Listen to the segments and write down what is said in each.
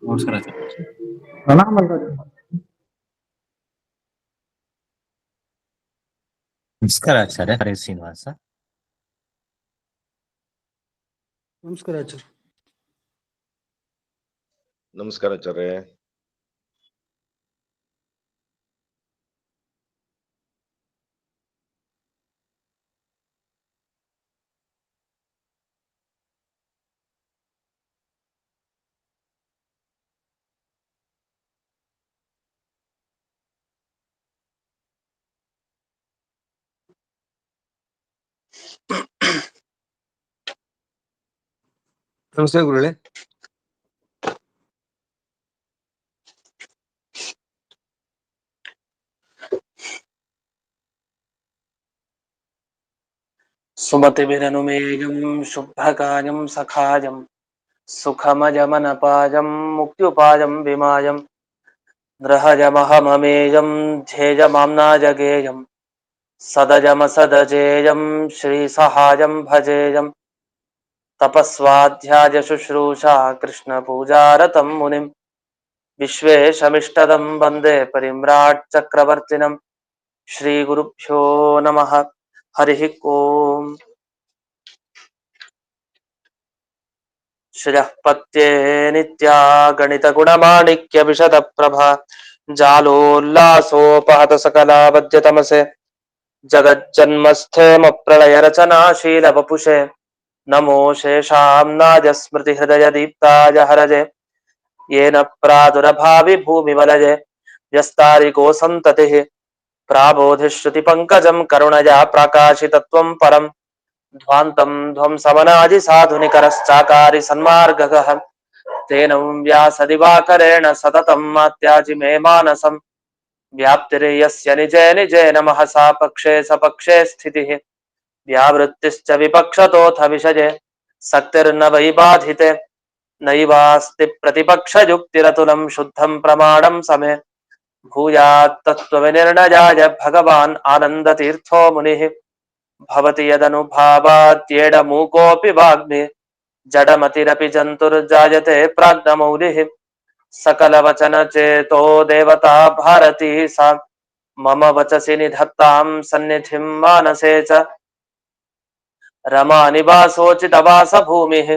ನಮಸ್ಕಾರ ಆಚಾರ್ಯ. ಪ್ರಣಾಮ. ನಮಸ್ಕಾರ ಆಚಾರ್ಯ. ಹರೇ ಶ್ರೀನಿವಾಸ. ನಮಸ್ಕಾರ ಆಚಾರ್ಯ. ನಮಸ್ಕಾರ ಆಚಾರ್ಯ. ನಮಸ್ತೆ ಗುರುಗಳೇ. ಸುಮತಿಭಿರನುಮೇಯಂ ಶುಭಕಾಯಂ ಸಖಾಯಂ ಸುಖಮಜಮನಪಾಯಂ ಮುಕ್ತ್ಯುಪಾಯಂ ವಿಮಾಯಂ ಗೃಹಜಮಹಮಮೇಯಂ ಧ್ಯೇಯಮಾಮ್ನಾಜಗೇಯಂ ಸದಜಮಸದಜೇಯಂ ಶ್ರೀಸಹಾಯಂ ಭಜೇಯಂ ತಪಸ್ವಾಧ್ಯಾಯ ಶುಶ್ರೂಷಾ ಕೃಷ್ಣ ಪೂಜಾರತಂ ಮುನಿಂ ವಿಶ್ವೇಶಮಿಷ್ಟದಂ ವಂದೇ ಪರಿಮ್ರಾಟ್ ಚಕ್ರವರ್ತಿನಂ ಶ್ರೀ ಗುರುಭ್ಯೋ ನಮಃ. ಹರಿ ಓಂ. ಶ್ರಿಯಃ ಪತ್ಯೇ ನಿತ್ಯಾ ಗಣಿತ ಗುಣಮಾಣಿಕ್ಯ ವಿಶದ ಪ್ರಭಾ ಜಾಲೋಲ್ಲಾಸೋಪಹತ ಸಕಲಾವದ್ಯ ತಮಸೆ ಜಗಜ್ಜನ್ಮಸ್ಥೇಮ ಪ್ರಳಯ ರಚನಾಶೀಲ ವಪುಷೆ ನಮೋ ಶೇಷಾಂನಾಜ ಸ್ಮೃತಿ ಹೃದಯ ದೀಪ್ತಾಯ ಹರಜೆ ಯೇನ ಪ್ರಾದುರಭಾವಿ ಭೂಮಿವಲಯೆ ವ್ಯಸ್ತಾರಿಕೋ ಸಂತತಿಃ ಪ್ರಾಬೋಧಿಶ್ರುತಿ ಪಂಕಜಂ ಕರುಣಯಾ ಪ್ರಾಕಾಶಿತತ್ವಂ ಪರಂ ಧ್ವಾಂತಂ ಧ್ವಂಸವನಾದಿ ಸಾಧುನಿಕರಶ್ಚಾಕಾರಿ ಸನ್ಮಾರ್ಗಗಃ ತೇನಂ ವ್ಯಾಸದಿವಾಕರೇಣ ಸತತಂ ಮಾತ್ಯಾಜಿ ಮೇ ಮಾನಸಂ ವ್ಯಾಪ್ತಿರ್ಯಸ್ಯ ನಿಜೇ ನಿಜೇ ನಮಃ ಸಾ ಪಕ್ಷೇ ಸಪಕ್ಷೇ ಸ್ಥಿತಿಃ ವ್ಯಾವೃತ್ತಿಶ್ಚ ವಿಪಕ್ಷತೋಥ ವಿಷಜೆ ಸಕ್ತಿರ್ನ ವೈಬಾಧಿತೆ ನೈವಾಸ್ತಿ ಪ್ರತಿಪಕ್ಷಯುಕ್ತಿರತುಲಂ ಶುದ್ಧಂ ಪ್ರಮಾಣಂ ಸमे ಭೂಯಾತ್ ತತ್ವವಿನಿರ್ಣಯಾಯ ಭಗವಾನ್ ಆನಂದತೀರ್ಥೋ ಮುನಿಃ ಭವತಿ ಯದನುಭಾವಾತ್ಯೇಡ ಮೂಕೋಪಿ ವಾಗ್ಮಿ ಜಡಮತಿರಪಿ ಜಂತುರ್ಜಾಯತೆ ಪ್ರಾಜ್ಞಮೌಲಿಃ ಸಕಲವಚನ ಚೇತೋ ದೇವತಾ ಭಾರತೀ ಸಾ ಮಮ ವಚಸಿ ನಿಧತ್ತಾಂ ಸನ್ನಿಧಿಂ ಮಾನಸೇ ಚ रमा निवासोचितवास भूमिः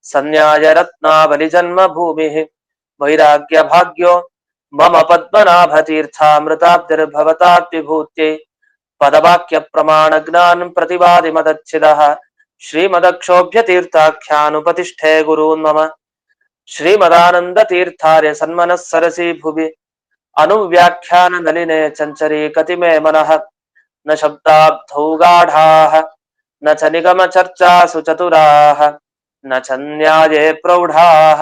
सन्न्याय रत्नावली जन्म भूमिः वैराग्य भाग्यो मम पद्मनाभ तीर्थामृताब्धिर्भवताद्विभूत्यै पदवाक्य प्रमाण ज्ञान प्रतिवादि मदच्छिदः श्रीमदक्षोभ्य तीर्थाख्यानुपतिष्ठे गुरून् मम श्रीमदानंद तीर्थार्य सन्मनः सरसी भुवि अनुव्याख्यान नलिने चंचरी कतिमे मनः न शब्दाब्धौ गाढाः न च निगम चर्चासु चतुराः न च न्याये प्रौढाः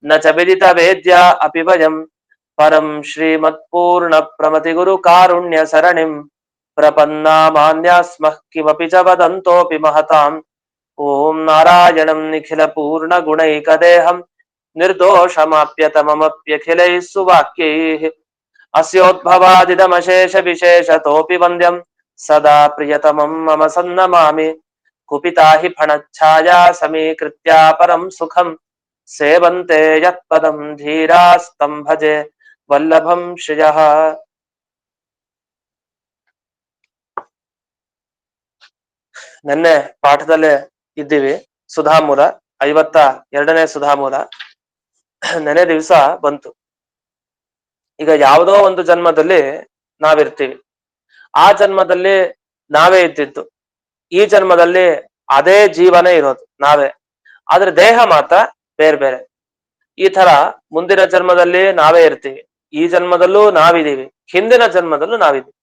न च विदित वेद्या अपि वयं परं श्रीमत्पूर्ण प्रमति गुरु कारुण्य सरणिं प्रपन्नामान्यास्मः किमपि च वदन्तोऽपि महताम् ॐ नारायणं निखिल पूर्ण गुणैकदेहं निर्दोषमाप्यतममप्यखिलैः सुवाक्यैः अस्योद्भवादिदमशेष विशेषतोऽपि वन्द्यं सदा प्रियतमं मम सन्नमामि कुपिता हि फणच्छाया समीकृत्या परं सुखं सेवन्ते यत्पदं धीरास्तं भजे वल्लभं श्रियः. ನಿನ್ನೆ ಪಾಠದಲ್ಲೇ ಇದ್ದೀವಿ. ಸುಧಾಮೂಲ 52ನೇ ಸುಧಾಮೂಲ ನೆನೆ ದಿವಸ ಬಂತು. ಈಗ ಯಾವುದೋ ಒಂದು ಜನ್ಮದಲ್ಲಿ ನಾವಿರ್ತೀವಿ. ಆ ಜನ್ಮದಲ್ಲಿ ನಾವೇ ಇದ್ದಿದ್ದು, ಈ ಜನ್ಮದಲ್ಲಿ ಅದೇ ಜೀವನೇ ಇರೋದು ನಾವೇ, ಆದ್ರೆ ದೇಹ ಮಾತ್ರ ಬೇರೆ ಬೇರೆ. ಈ ತರ ಮುಂದಿನ ಜನ್ಮದಲ್ಲಿ ನಾವೇ ಇರ್ತೀವಿ, ಈ ಜನ್ಮದಲ್ಲೂ ನಾವಿದೀವಿ, ಹಿಂದಿನ ಜನ್ಮದಲ್ಲೂ ನಾವಿದೀವಿ.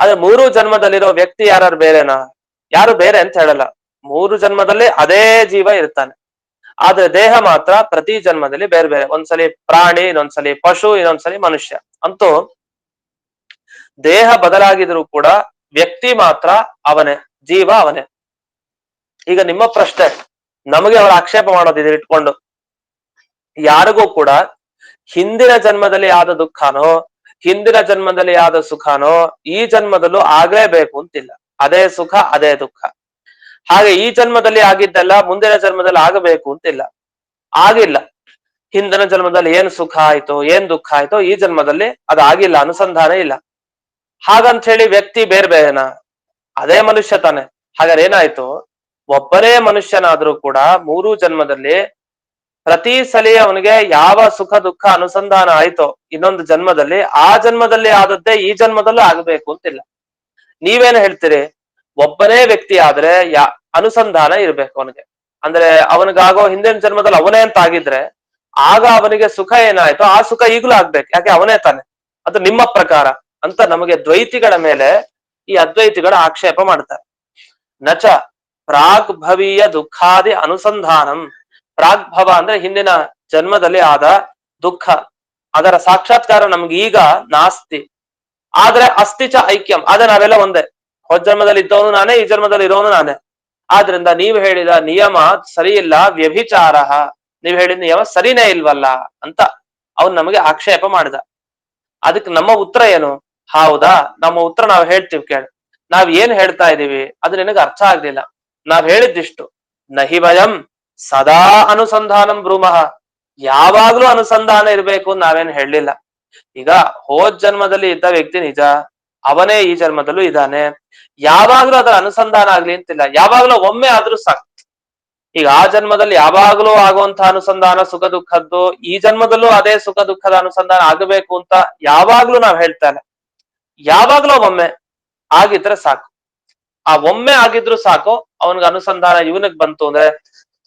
ಆದ್ರೆ ಮೂರು ಜನ್ಮದಲ್ಲಿರೋ ವ್ಯಕ್ತಿ ಯಾರು ಬೇರೆನಾ? ಯಾರು ಬೇರೆ ಅಂತ ಹೇಳಲ್ಲ. ಮೂರು ಜನ್ಮದಲ್ಲಿ ಅದೇ ಜೀವ ಇರ್ತಾನೆ, ಆದ್ರೆ ದೇಹ ಮಾತ್ರ ಪ್ರತಿ ಜನ್ಮದಲ್ಲಿ ಬೇರೆ ಬೇರೆ. ಒಂದ್ಸಲಿ ಪ್ರಾಣಿ, ಇನ್ನೊಂದ್ಸಲಿ ಪಶು, ಇನ್ನೊಂದ್ಸಲಿ ಮನುಷ್ಯ. ಅಂತೂ ದೇಹ ಬದಲಾಗಿದ್ರು ಕೂಡ ವ್ಯಕ್ತಿ ಮಾತ್ರ ಅವನೇ, ಜೀವ ಅವನೇ. ಈಗ ನಿಮ್ಮ ಪ್ರಶ್ನೆ, ನಮಗೆ ಅವರ ಆಕ್ಷೇಪ ಮಾಡೋದಿದೆ ಇಟ್ಕೊಂಡು, ಯಾರಿಗೂ ಕೂಡ ಹಿಂದಿನ ಜನ್ಮದಲ್ಲಿ ಆದ ದುಃಖನೋ ಹಿಂದಿನ ಜನ್ಮದಲ್ಲಿ ಆದ ಸುಖನೋ ಈ ಜನ್ಮದಲ್ಲೂ ಆಗ್ಲೇಬೇಕು ಅಂತಿಲ್ಲ. ಅದೇ ಸುಖ ಅದೇ ದುಃಖ. ಹಾಗೆ ಈ ಜನ್ಮದಲ್ಲಿ ಆಗಿದ್ದೆಲ್ಲ ಮುಂದಿನ ಜನ್ಮದಲ್ಲಿ ಆಗಬೇಕು ಅಂತಿಲ್ಲ, ಆಗಿಲ್ಲ. ಹಿಂದಿನ ಜನ್ಮದಲ್ಲಿ ಏನ್ ಸುಖ ಆಯ್ತೋ ಏನ್ ದುಃಖ ಆಯ್ತೋ ಈ ಜನ್ಮದಲ್ಲಿ ಅದಾಗಿಲ್ಲ, ಅನುಸಂಧಾನ ಇಲ್ಲ. ಹಾಗಂತ ಹೇಳಿ ವ್ಯಕ್ತಿ ಬೇರೆ ಬೇರೆನಾ? ಅದೇ ಮನುಷ್ಯ ತಾನೆ. ಹಾಗಾದ್ರೆ ಏನಾಯ್ತು, ಒಬ್ಬನೇ ಮನುಷ್ಯನಾದ್ರೂ ಕೂಡ 3 ಜನ್ಮದಲ್ಲಿ ಪ್ರತಿ ಸಲ ಅವನಿಗೆ ಯಾವ ಸುಖ ದುಃಖ ಅನುಸಂಧಾನ ಆಯ್ತೋ ಇನ್ನೊಂದು ಜನ್ಮದಲ್ಲಿ ಆ ಜನ್ಮದಲ್ಲಿ ಆದದ್ದೇ ಈ ಜನ್ಮದಲ್ಲೂ ಆಗ್ಬೇಕು ಅಂತಿಲ್ಲ. ನೀವೇನ್ ಹೇಳ್ತೀರಿ? ಒಬ್ಬನೇ ವ್ಯಕ್ತಿ ಆದ್ರೆ ಅನುಸಂಧಾನ ಇರ್ಬೇಕು ಅವನಿಗೆ. ಅಂದ್ರೆ ಅವನಿಗಾಗೋ ಹಿಂದಿನ ಜನ್ಮದಲ್ಲಿ ಅವನೇ ಅಂತ ಆಗಿದ್ರೆ ಆಗ ಅವನಿಗೆ ಸುಖ ಏನಾಯ್ತೋ ಆ ಸುಖ ಈಗಲೂ ಆಗ್ಬೇಕು, ಯಾಕೆ ಅವನೇ ತಾನೆ. ಅದು ನಿಮ್ಮ ಪ್ರಕಾರ ಅಂತ ನಮಗೆ ದ್ವೈತಿಗಳ ಮೇಲೆ ಈ ಅದ್ವೈತಿಗಳ ಆಕ್ಷೇಪ ಮಾಡ್ತಾರೆ. ನಚ ಪ್ರಾಗ್ಭವೀಯ ದುಃಖಾದಿ ಅನುಸಂಧಾನಂ. ಪ್ರಾಗ್ಭವ ಅಂದ್ರೆ ಹಿಂದಿನ ಜನ್ಮದಲ್ಲಿ ಆದ ದುಃಖ, ಅದರ ಸಾಕ್ಷಾತ್ಕಾರ ನಮ್ಗೆ ಈಗ ನಾಸ್ತಿ. ಆದ್ರೆ ಅಸ್ತಿಚ ಐಕ್ಯಂ, ಆದ್ರೆ ನಾವೆಲ್ಲ ಒಂದೇ. ಹೋದ ಜನ್ಮದಲ್ಲಿ ಇದ್ದವನು ನಾನೇ, ಈ ಜನ್ಮದಲ್ಲಿ ಇರೋನು ನಾನೇ. ಆದ್ರಿಂದ ನೀವು ಹೇಳಿದ ನಿಯಮ ಸರಿ ಇಲ್ಲ, ವ್ಯಭಿಚಾರ. ನೀವು ಹೇಳಿದ ನಿಯಮ ಸರಿನೇ ಇಲ್ವಲ್ಲ ಅಂತ ಅವ್ನು ನಮಗೆ ಆಕ್ಷೇಪ ಮಾಡಿದ. ಅದಕ್ಕೆ ನಮ್ಮ ಉತ್ತರ ಏನು? ಹೌದಾ, ನಮ್ಮ ಉತ್ತರ ನಾವು ಹೇಳ್ತೀವಿ ಕೇಳಿ. ನಾವ್ ಏನ್ ಹೇಳ್ತಾ ಇದೀವಿ ಅದು ನಿನಗೆ ಅರ್ಥ ಆಗ್ಲಿಲ್ಲ. ನಾವ್ ಹೇಳಿದ್ದಿಷ್ಟು, ನಹಿ ವಯಂ ಸದಾ ಅನುಸಂಧಾನಂ ಬ್ರೂಮಃ. ಯಾವಾಗ್ಲೂ ಅನುಸಂಧಾನ ಇರ್ಬೇಕು ನಾವೇನ್ ಹೇಳಲಿಲ್ಲ. ಈಗ ಹೋದ್ ಜನ್ಮದಲ್ಲಿ ಇದ್ದ ವ್ಯಕ್ತಿ ನಿಜ, ಅವನೇ ಈ ಜನ್ಮದಲ್ಲೂ ಇದ್ದಾನೆ. ಯಾವಾಗ್ಲೂ ಅದರ ಅನುಸಂಧಾನ ಆಗ್ಲಿ ಅಂತಿಲ್ಲ, ಯಾವಾಗ್ಲೂ ಒಮ್ಮೆ ಆದ್ರೂ ಸಾಕು. ಈಗ ಆ ಜನ್ಮದಲ್ಲಿ ಯಾವಾಗ್ಲೂ ಆಗುವಂತಹ ಅನುಸಂಧಾನ ಸುಖ ದುಃಖದ್ದು ಈ ಜನ್ಮದಲ್ಲೂ ಅದೇ ಸುಖ ದುಃಖದ ಅನುಸಂಧಾನ ಆಗಬೇಕು ಅಂತ ಯಾವಾಗ್ಲೂ ನಾವ್ ಹೇಳ್ತಾ ಇಲ್ಲ. ಯಾವಾಗ್ಲೂ ಒಮ್ಮೆ ಆಗಿದ್ರೆ ಸಾಕು. ಆ ಒಮ್ಮೆ ಆಗಿದ್ರು ಸಾಕು ಅವನಿಗೆ ಅನುಸಂಧಾನ ಇವನಿಗೆ ಬಂತು ಅಂದ್ರೆ,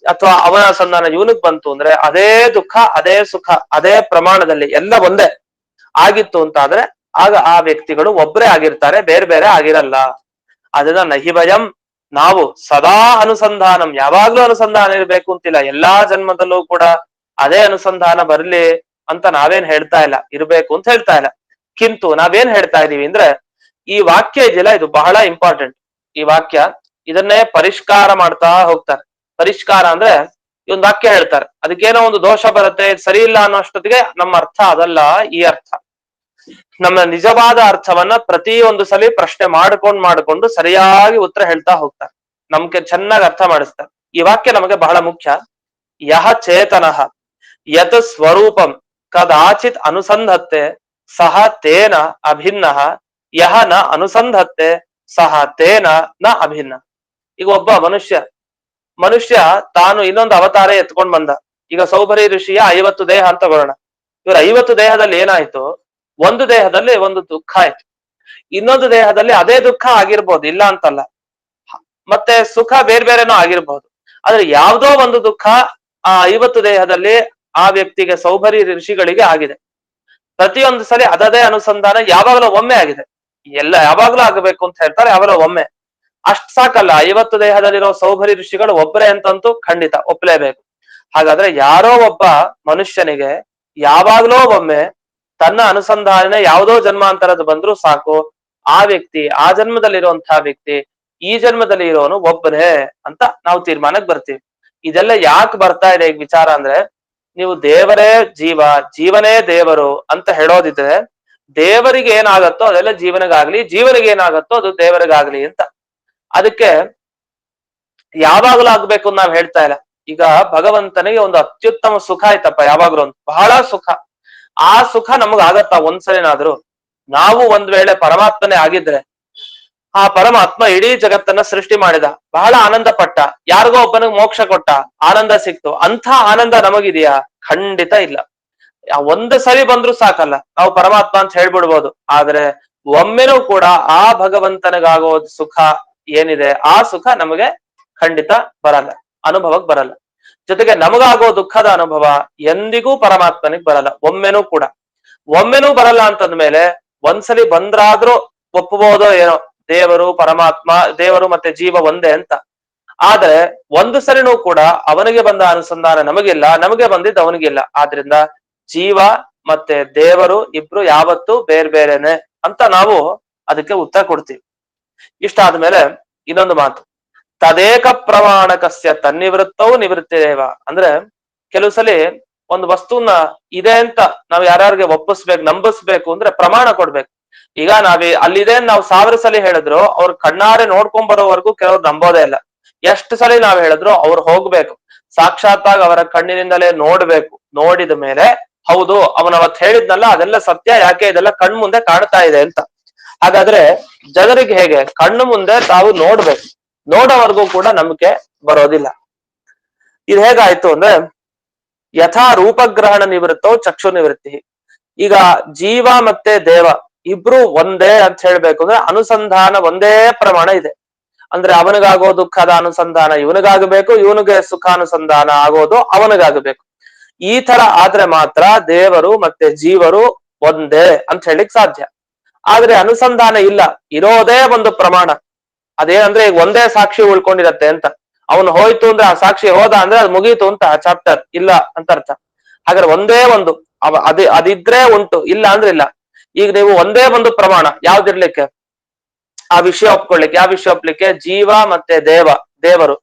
ಅಥವಾ ಅವನ ಅನುಸಂಧಾನ ಇವನಿಗೆ ಬಂತು ಅಂದ್ರೆ ಅದೇ ದುಃಖ ಅದೇ ಸುಖ ಅದೇ ಪ್ರಮಾಣದಲ್ಲಿ ಎಲ್ಲ ಒಂದೇ ಆಗಿತ್ತು ಅಂತ ಆದ್ರೆ ಆಗ ಆ ವ್ಯಕ್ತಿಗಳು ಒಬ್ಬರೇ ಆಗಿರ್ತಾರೆ, ಬೇರೆ ಬೇರೆ ಆಗಿರಲ್ಲ. ಅದನ್ನ ನಹಿ ಭಯಂ, ನಾವು ಸದಾ ಅನುಸಂಧಾನಂ, ಯಾವಾಗ್ಲೂ ಅನುಸಂಧಾನ ಇರ್ಬೇಕು ಅಂತಿಲ್ಲ. ಎಲ್ಲಾ ಜನ್ಮದಲ್ಲೂ ಕೂಡ ಅದೇ ಅನುಸಂಧಾನ ಬರ್ಲಿ ಅಂತ ನಾವೇನ್ ಹೇಳ್ತಾ ಇಲ್ಲ, ಇರ್ಬೇಕು ಅಂತ ಹೇಳ್ತಾ ಇಲ್ಲ. ಕಿಂತು ನಾವೇನ್ ಹೇಳ್ತಾ ಇದೀವಿ ಅಂದ್ರೆ, ಈ ವಾಕ್ಯ ಇದೆಯಲ್ಲ ಇದು ಬಹಳ ಇಂಪಾರ್ಟೆಂಟ್. ಈ ವಾಕ್ಯ ಇದನ್ನೇ ಪರಿಷ್ಕಾರ ಮಾಡ್ತಾ ಹೋಗ್ತಾರೆ. ಪರಿಷ್ಕಾರ ಅಂದ್ರೆ ಈ ಒಂದು ವಾಕ್ಯ ಹೇಳ್ತಾರೆ, ಅದಕ್ಕೇನೋ ಒಂದು ದೋಷ ಬರುತ್ತೆ, ಸರಿ ಇಲ್ಲ ಅನ್ನೋಷ್ಟೊತ್ತಿಗೆ ನಮ್ಮ ಅರ್ಥ ಅದಲ್ಲ ಈ ಅರ್ಥ. ನಮ್ಮ ನಿಜವಾದ ಅರ್ಥವನ್ನ ಪ್ರತಿಯೊಂದು ಸಲ ಪ್ರಶ್ನೆ ಮಾಡ್ಕೊಂಡು ಸರಿಯಾಗಿ ಉತ್ತರ ಹೇಳ್ತಾ ಹೋಗ್ತಾರೆ, ನಮ್ಗೆ ಚೆನ್ನಾಗಿ ಅರ್ಥ ಮಾಡಿಸ್ತಾರೆ. ಈ ವಾಕ್ಯ ನಮಗೆ ಬಹಳ ಮುಖ್ಯ. ಯಹ ಚೇತನಃ ಯತ್ ಸ್ವರೂಪಂ ಕದಾಚಿತ್ ಅನುಸಂಧತ್ತೆ ಸಹ ತೇನ ಅಭಿನ್ನ, ಯಹ ನ ಅನುಸಂಧತ್ತೆ ಸಹ ತೇನ ನ ಅಭಿನ್ನ. ಈಗ ಒಬ್ಬ ಮನುಷ್ಯ ತಾನು ಇನ್ನೊಂದು ಅವತಾರ ಎತ್ಕೊಂಡ್ ಬಂದ. ಈಗ ಸೌಭರಿ ಋಷಿಯ 50 ದೇಹ ಅಂತ ತಗೊಳ್ಳೋಣ. ಇವ್ರ 50 ದೇಹದಲ್ಲಿ ಏನಾಯ್ತು, ಒಂದು ದೇಹದಲ್ಲಿ ಒಂದು ದುಃಖ ಆಯ್ತು, ಇನ್ನೊಂದು ದೇಹದಲ್ಲಿ ಅದೇ ದುಃಖ ಆಗಿರ್ಬೋದು, ಇಲ್ಲ ಅಂತಲ್ಲ. ಮತ್ತೆ ಸುಖ ಬೇರೆ ಬೇರೆನೂ ಆಗಿರ್ಬೋದು. ಆದ್ರೆ ಯಾವ್ದೋ ಒಂದು ದುಃಖ ಆ 50 ದೇಹದಲ್ಲಿ ಆ ವ್ಯಕ್ತಿಗೆ ಸೌಭರಿ ಋಷಿಗಳಿಗೆ ಆಗಿದೆ. ಪ್ರತಿಯೊಂದು ಸಲ ಅದದೇ ಅನುಸಂಧಾನ ಯಾವಾಗಲೂ ಒಮ್ಮೆ ಆಗಿದೆ. ಎಲ್ಲ ಯಾವಾಗ್ಲೂ ಆಗಬೇಕು ಅಂತ ಹೇಳ್ತಾರೆ, ಯಾವಾಗಲೂ ಒಮ್ಮೆ. ಅಷ್ಟ್ ಸಾಕಲ್ಲ, 50 ದೇಹದಲ್ಲಿರೋ ಸೌಭರಿ ಋಷಿಗಳು ಒಬ್ಬರೇ ಅಂತಂತೂ ಖಂಡಿತ ಒಪ್ಲೇಬೇಕು. ಹಾಗಾದ್ರೆ ಯಾರೋ ಒಬ್ಬ ಮನುಷ್ಯನಿಗೆ ಯಾವಾಗ್ಲೋ ಒಮ್ಮೆ ತನ್ನ ಅನುಸಂಧಾನ ಯಾವುದೋ ಜನ್ಮಾಂತರದ ಬಂದ್ರೂ ಸಾಕು, ಆ ವ್ಯಕ್ತಿ ಆ ಜನ್ಮದಲ್ಲಿರುವಂತಹ ವ್ಯಕ್ತಿ ಈ ಜನ್ಮದಲ್ಲಿ ಇರೋನು ಒಬ್ಬನೇ ಅಂತ ನಾವು ತೀರ್ಮಾನಕ್ಕೆ ಬರ್ತೀವಿ. ಇದೆಲ್ಲ ಯಾಕೆ ಬರ್ತಾ ಇದೆ ಈಗ ವಿಚಾರ ಅಂದ್ರೆ, ನೀವು ದೇವರೇ ಜೀವ, ಜೀವನೇ ದೇವರು ಅಂತ ಹೇಳೋದಿದ್ರೆ ದೇವರಿಗೆ ಏನಾಗತ್ತೋ ಅದೆಲ್ಲ ಜೀವನಿಗಾಗ್ಲಿ, ಜೀವನಿಗೆ ಏನಾಗತ್ತೋ ಅದು ದೇವರಿಗಾಗ್ಲಿ ಅಂತ. ಅದಕ್ಕೆ ಯಾವಾಗ್ಲೂ ಆಗ್ಬೇಕು ಅಂತ ನಾವ್ ಹೇಳ್ತಾ ಇಲ್ಲ. ಈಗ ಭಗವಂತನಿಗೆ ಒಂದು ಅತ್ಯುತ್ತಮ ಸುಖ ಆಯ್ತಪ್ಪ, ಯಾವಾಗ್ಲೂ ಒಂದು ಬಹಳ ಸುಖ. ಆ ಸುಖ ನಮಗ್ ಆಗತ್ತಾ ಒಂದ್ಸಲಿನಾದ್ರು? ನಾವು ಒಂದ್ ವೇಳೆ ಪರಮಾತ್ಮನೇ ಆಗಿದ್ರೆ, ಆ ಪರಮಾತ್ಮ ಇಡೀ ಜಗತ್ತನ್ನ ಸೃಷ್ಟಿ ಮಾಡಿದ, ಬಹಳ ಆನಂದ ಪಟ್ಟ, ಯಾರಿಗೋ ಒಬ್ಬನಿಗೆ ಮೋಕ್ಷ ಕೊಟ್ಟ, ಆನಂದ ಸಿಕ್ತು. ಅಂಥ ಆನಂದ ನಮಗಿದೆಯಾ? ಖಂಡಿತ ಇಲ್ಲ. ಒಂದು ಸರಿ ಬಂದ್ರು ಸಾಕಲ್ಲ, ನಾವು ಪರಮಾತ್ಮ ಅಂತ ಹೇಳ್ಬಿಡ್ಬೋದು. ಆದ್ರೆ ಒಮ್ಮೆನೂ ಕೂಡ ಆ ಭಗವಂತನಿಗಾಗೋ ಸುಖ ಏನಿದೆ ಆ ಸುಖ ನಮಗೆ ಖಂಡಿತ ಬರಲ್ಲ, ಅನುಭವಕ್ಕೆ ಬರಲ್ಲ. ಜೊತೆಗೆ ನಮಗಾಗೋ ದುಃಖದ ಅನುಭವ ಎಂದಿಗೂ ಪರಮಾತ್ಮನಿಗೆ ಬರಲ್ಲ, ಒಮ್ಮೆನೂ ಬರಲ್ಲ ಅಂತಂದ್ಮೇಲೆ ಒಂದ್ಸಲಿ ಬಂದ್ರಾದ್ರೂ ಒಪ್ಪಬಹುದೋ ಏನೋ, ದೇವರು ಪರಮಾತ್ಮ, ದೇವರು ಮತ್ತೆ ಜೀವ ಒಂದೇ ಅಂತ. ಆದ್ರೆ ಒಂದು ಸರಿನೂ ಕೂಡ ಅವನಿಗೆ ಬಂದ ಅನುಸಂಧಾನ ನಮಗಿಲ್ಲ, ನಮಗೆ ಬಂದಿದ್ದು ಅವನಿಗಿಲ್ಲ. ಆದ್ರಿಂದ ಜೀವ ಮತ್ತೆ ದೇವರು ಇಬ್ರು ಯಾವತ್ತೂ ಬೇರೆ ಬೇರೆನೆ ಅಂತ ನಾವು ಅದಕ್ಕೆ ಉತ್ತರ ಕೊಡ್ತೀವಿ. ಇಷ್ಟಾದ್ಮೇಲೆ ಇನ್ನೊಂದು ಮಾತು, ತದೇಕ ಪ್ರಮಾಣಕಸ್ಯ ತನ್ನಿವೃತ್ತವು ನಿವೃತ್ತಿರೇವ. ಅಂದ್ರೆ ಕೆಲವು ಸಲಿ ಒಂದು ವಸ್ತುನ ಇದೆ ಅಂತ ನಾವ್ ಯಾರ್ಯಾರಿಗೆ ಒಪ್ಪಿಸ್ಬೇಕು, ನಂಬಿಸ್ಬೇಕು ಅಂದ್ರೆ ಪ್ರಮಾಣ ಕೊಡ್ಬೇಕು. ಈಗ ಅಲ್ಲಿದೆ ನಾವು 1000 ಸಲ ಹೇಳಿದ್ರು ಅವ್ರ ಕಣ್ಣಾರೆ ನೋಡ್ಕೊಂಡ್ ಬರೋವರೆಗೂ ಕೆಲವ್ರು ನಂಬೋದೇ ಇಲ್ಲ. ಎಷ್ಟು ಸಲ ನಾವ್ ಹೇಳಿದ್ರು ಅವ್ರು ಹೋಗ್ಬೇಕು, ಸಾಕ್ಷಾತ್ತಾಗಿ ಅವರ ಕಣ್ಣಿನಿಂದಲೇ ನೋಡ್ಬೇಕು. ನೋಡಿದ ಮೇಲೆ ಹೌದು ಅವನವತ್ ಹೇಳಿದ್ನಲ್ಲ ಅದೆಲ್ಲ ಸತ್ಯ, ಯಾಕೆ ಇದೆಲ್ಲ ಕಣ್ ಮುಂದೆ ಕಾಣ್ತಾ ಇದೆ ಅಂತ. ಹಾಗಾದ್ರೆ ಜನರಿಗೆ ಹೇಗೆ ಕಣ್ಣು ಮುಂದೆ ತಾವು ನೋಡ್ಬೇಕು, ನೋಡೋವರೆಗೂ ಕೂಡ ನಂಬಿಕೆ ಬರೋದಿಲ್ಲ. ಇದು ಹೇಗಾಯ್ತು ಅಂದ್ರೆ ಯಥಾ ರೂಪಗ್ರಹಣ ನಿವೃತ್ತೋ ಚಕ್ಷು ನಿವೃತ್ತಿ. ಈಗ ಜೀವ ಮತ್ತೆ ದೇವ ಇಬ್ರು ಒಂದೇ ಅಂತ ಹೇಳ್ಬೇಕು ಅಂದ್ರೆ ಅನುಸಂಧಾನ ಒಂದೇ ಪ್ರಮಾಣ ಇದೆ. ಅಂದ್ರೆ ಅವನಿಗಾಗೋ ದುಃಖದ ಅನುಸಂಧಾನ ಇವನಿಗಾಗಬೇಕು, ಇವನಿಗೆ ಸುಖಾನುಸಂಧಾನ ಆಗೋದು ಅವನಿಗಾಗಬೇಕು. ಈ ತರ ಆದ್ರೆ ಮಾತ್ರ ದೇವರು ಮತ್ತೆ ಜೀವರು ಒಂದೇ ಅಂತ ಹೇಳಿಕ್ ಸಾಧ್ಯ. ಆದ್ರೆ ಅನುಸಂಧಾನ ಇಲ್ಲ, ಇರೋದೇ ಒಂದು ಪ್ರಮಾಣ. ಅದೇನಂದ್ರೆ ಈಗ ಒಂದೇ ಸಾಕ್ಷಿ ಉಳ್ಕೊಂಡಿರತ್ತೆ ಅಂತ. ಅವನು ಹೋಯ್ತು ಅಂದ್ರೆ ಆ ಸಾಕ್ಷಿ ಹೋದ ಅಂದ್ರೆ ಅದು ಮುಗೀತು ಅಂತ ಚಾಪ್ಟರ್, ಇಲ್ಲ ಅಂತ ಅರ್ಥ. ಹಾಗಾದ್ರೆ ಒಂದೇ ಒಂದು ಅದಿದ್ರೆ ಉಂಟು, ಇಲ್ಲ ಅಂದ್ರೆ ಇಲ್ಲ. ಈಗ ನೀವು ಒಂದೇ ಒಂದು ಪ್ರಮಾಣ ಯಾವ್ದಿರ್ಲಿಕ್ಕೆ, ಆ ವಿಷಯ ಒಪ್ಕೊಳ್ಳಿಕ್ಕೆ. ಯಾವ ವಿಷಯ ಒಪ್ಲಿಕ್ಕೆ? ಜೀವ ಮತ್ತೆ ದೇವರು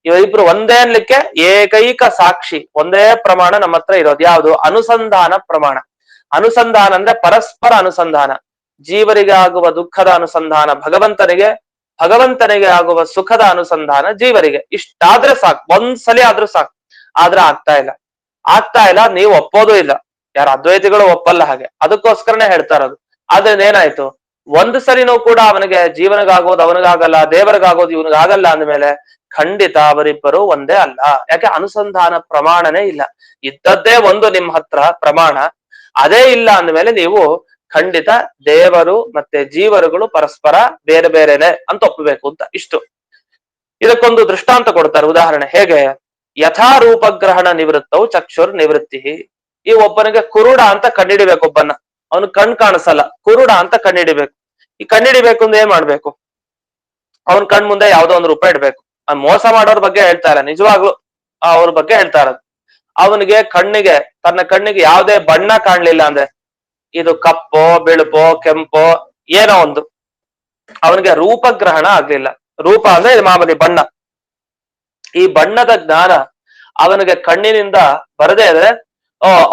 ಇವರಿಬ್ರು ಒಂದೇ ಅನ್ಲಿಕ್ಕೆ ಏಕೈಕ ಸಾಕ್ಷಿ ಒಂದೇ ಪ್ರಮಾಣ ನಮ್ಮ ಹತ್ರ ಇರೋದು ಯಾವುದು? ಅನುಸಂಧಾನ ಪ್ರಮಾಣ. ಅನುಸಂಧಾನ ಅಂದ್ರೆ ಪರಸ್ಪರ ಅನುಸಂಧಾನ. ಜೀವರಿಗೆ ಆಗುವ ದುಃಖದ ಅನುಸಂಧಾನ ಭಗವಂತನಿಗೆ ಆಗುವ ಸುಖದ ಅನುಸಂಧಾನ ಜೀವರಿಗೆ. ಇಷ್ಟಾದ್ರೆ ಸಾಕು, ಒಂದ್ಸಲಿ ಆದ್ರೂ ಸಾಕು. ಆದ್ರೆ ಆಗ್ತಾ ಇಲ್ಲ, ನೀವು ಒಪ್ಪೋದು ಇಲ್ಲ. ಯಾರು ಅದ್ವೈತಿಗಳು ಒಪ್ಪಲ್ಲ ಹಾಗೆ, ಅದಕ್ಕೋಸ್ಕರನೇ ಹೇಳ್ತಾ ಇರೋದು. ಆದ್ರೆ ಏನಾಯ್ತು, ಒಂದು ಸಲಿನೂ ಕೂಡ ಅವನಿಗೆ ಜೀವನಿಗಾಗೋದು ಅವನಿಗಾಗಲ್ಲ, ದೇವರಿಗಾಗೋದು ಇವನಿಗಾಗಲ್ಲ ಅಂದ್ಮೇಲೆ ಖಂಡಿತ ಅವರಿಬ್ಬರು ಒಂದೇ ಅಲ್ಲ. ಯಾಕೆ? ಅನುಸಂಧಾನ ಪ್ರಮಾಣನೇ ಇಲ್ಲ. ಇದ್ದದ್ದೇ ಒಂದು ನಿಮ್ಮ ಹತ್ರ ಪ್ರಮಾಣ, ಅದೇ ಇಲ್ಲ ಅಂದ್ಮೇಲೆ ನೀವು ಖಂಡಿತ ದೇವರು ಮತ್ತೆ ಜೀವರುಗಳು ಪರಸ್ಪರ ಬೇರೆ ಬೇರೆನೆ ಅಂತ ಒಪ್ಪಬೇಕು ಅಂತ. ಇಷ್ಟು ಇದಕ್ಕೊಂದು ದೃಷ್ಟಾಂತ ಕೊಡ್ತಾರೆ, ಉದಾಹರಣೆ. ಹೇಗೆ? ಯಥಾ ರೂಪಗ್ರಹಣ ನಿವೃತ್ತವು ಚಕ್ಷುರ್ ನಿವೃತ್ತಿ. ಈ ಒಬ್ಬನಿಗೆ ಕುರುಡ ಅಂತ ಕಂಡಿಡಿಬೇಕು. ಒಬ್ಬನ ಅವನು ಕಣ್ ಕಾಣಿಸಲ್ಲ, ಕುರುಡ ಅಂತ ಕಂಡಿಡಿಬೇಕು. ಈ ಕಂಡಿಡಿಬೇಕು ಅಂದ್ರೆ ಏನ್ ಮಾಡ್ಬೇಕು? ಅವನ್ ಕಣ್ ಮುಂದೆ ಯಾವ್ದೋ ಒಂದು ರೂಪ ಇಡ್ಬೇಕು. ಮೋಸ ಮಾಡೋರ್ ಬಗ್ಗೆ ಹೇಳ್ತಾ ಇಲ್ಲ, ನಿಜವಾಗ್ಲು ಅವ್ರ ಬಗ್ಗೆ ಹೇಳ್ತಾ ಇರೋದು. ಅವನಿಗೆ ತನ್ನ ಕಣ್ಣಿಗೆ ಯಾವುದೇ ಬಣ್ಣ ಕಾಣ್ಲಿಲ್ಲ ಅಂದ್ರೆ, ಇದು ಕಪ್ಪೋ ಬಿಳುಪೋ ಕೆಂಪೋ ಏನೋ ಒಂದು, ಅವನಿಗೆ ರೂಪಗ್ರಹಣ ಆಗ್ಲಿಲ್ಲ. ರೂಪ ಅಂದ್ರೆ ಇದು ಮಾಮೂಲಿ ಬಣ್ಣ. ಈ ಬಣ್ಣದ ಜ್ಞಾನ ಅವನಿಗೆ ಕಣ್ಣಿನಿಂದ ಬರದೇ ಇದ್ರೆ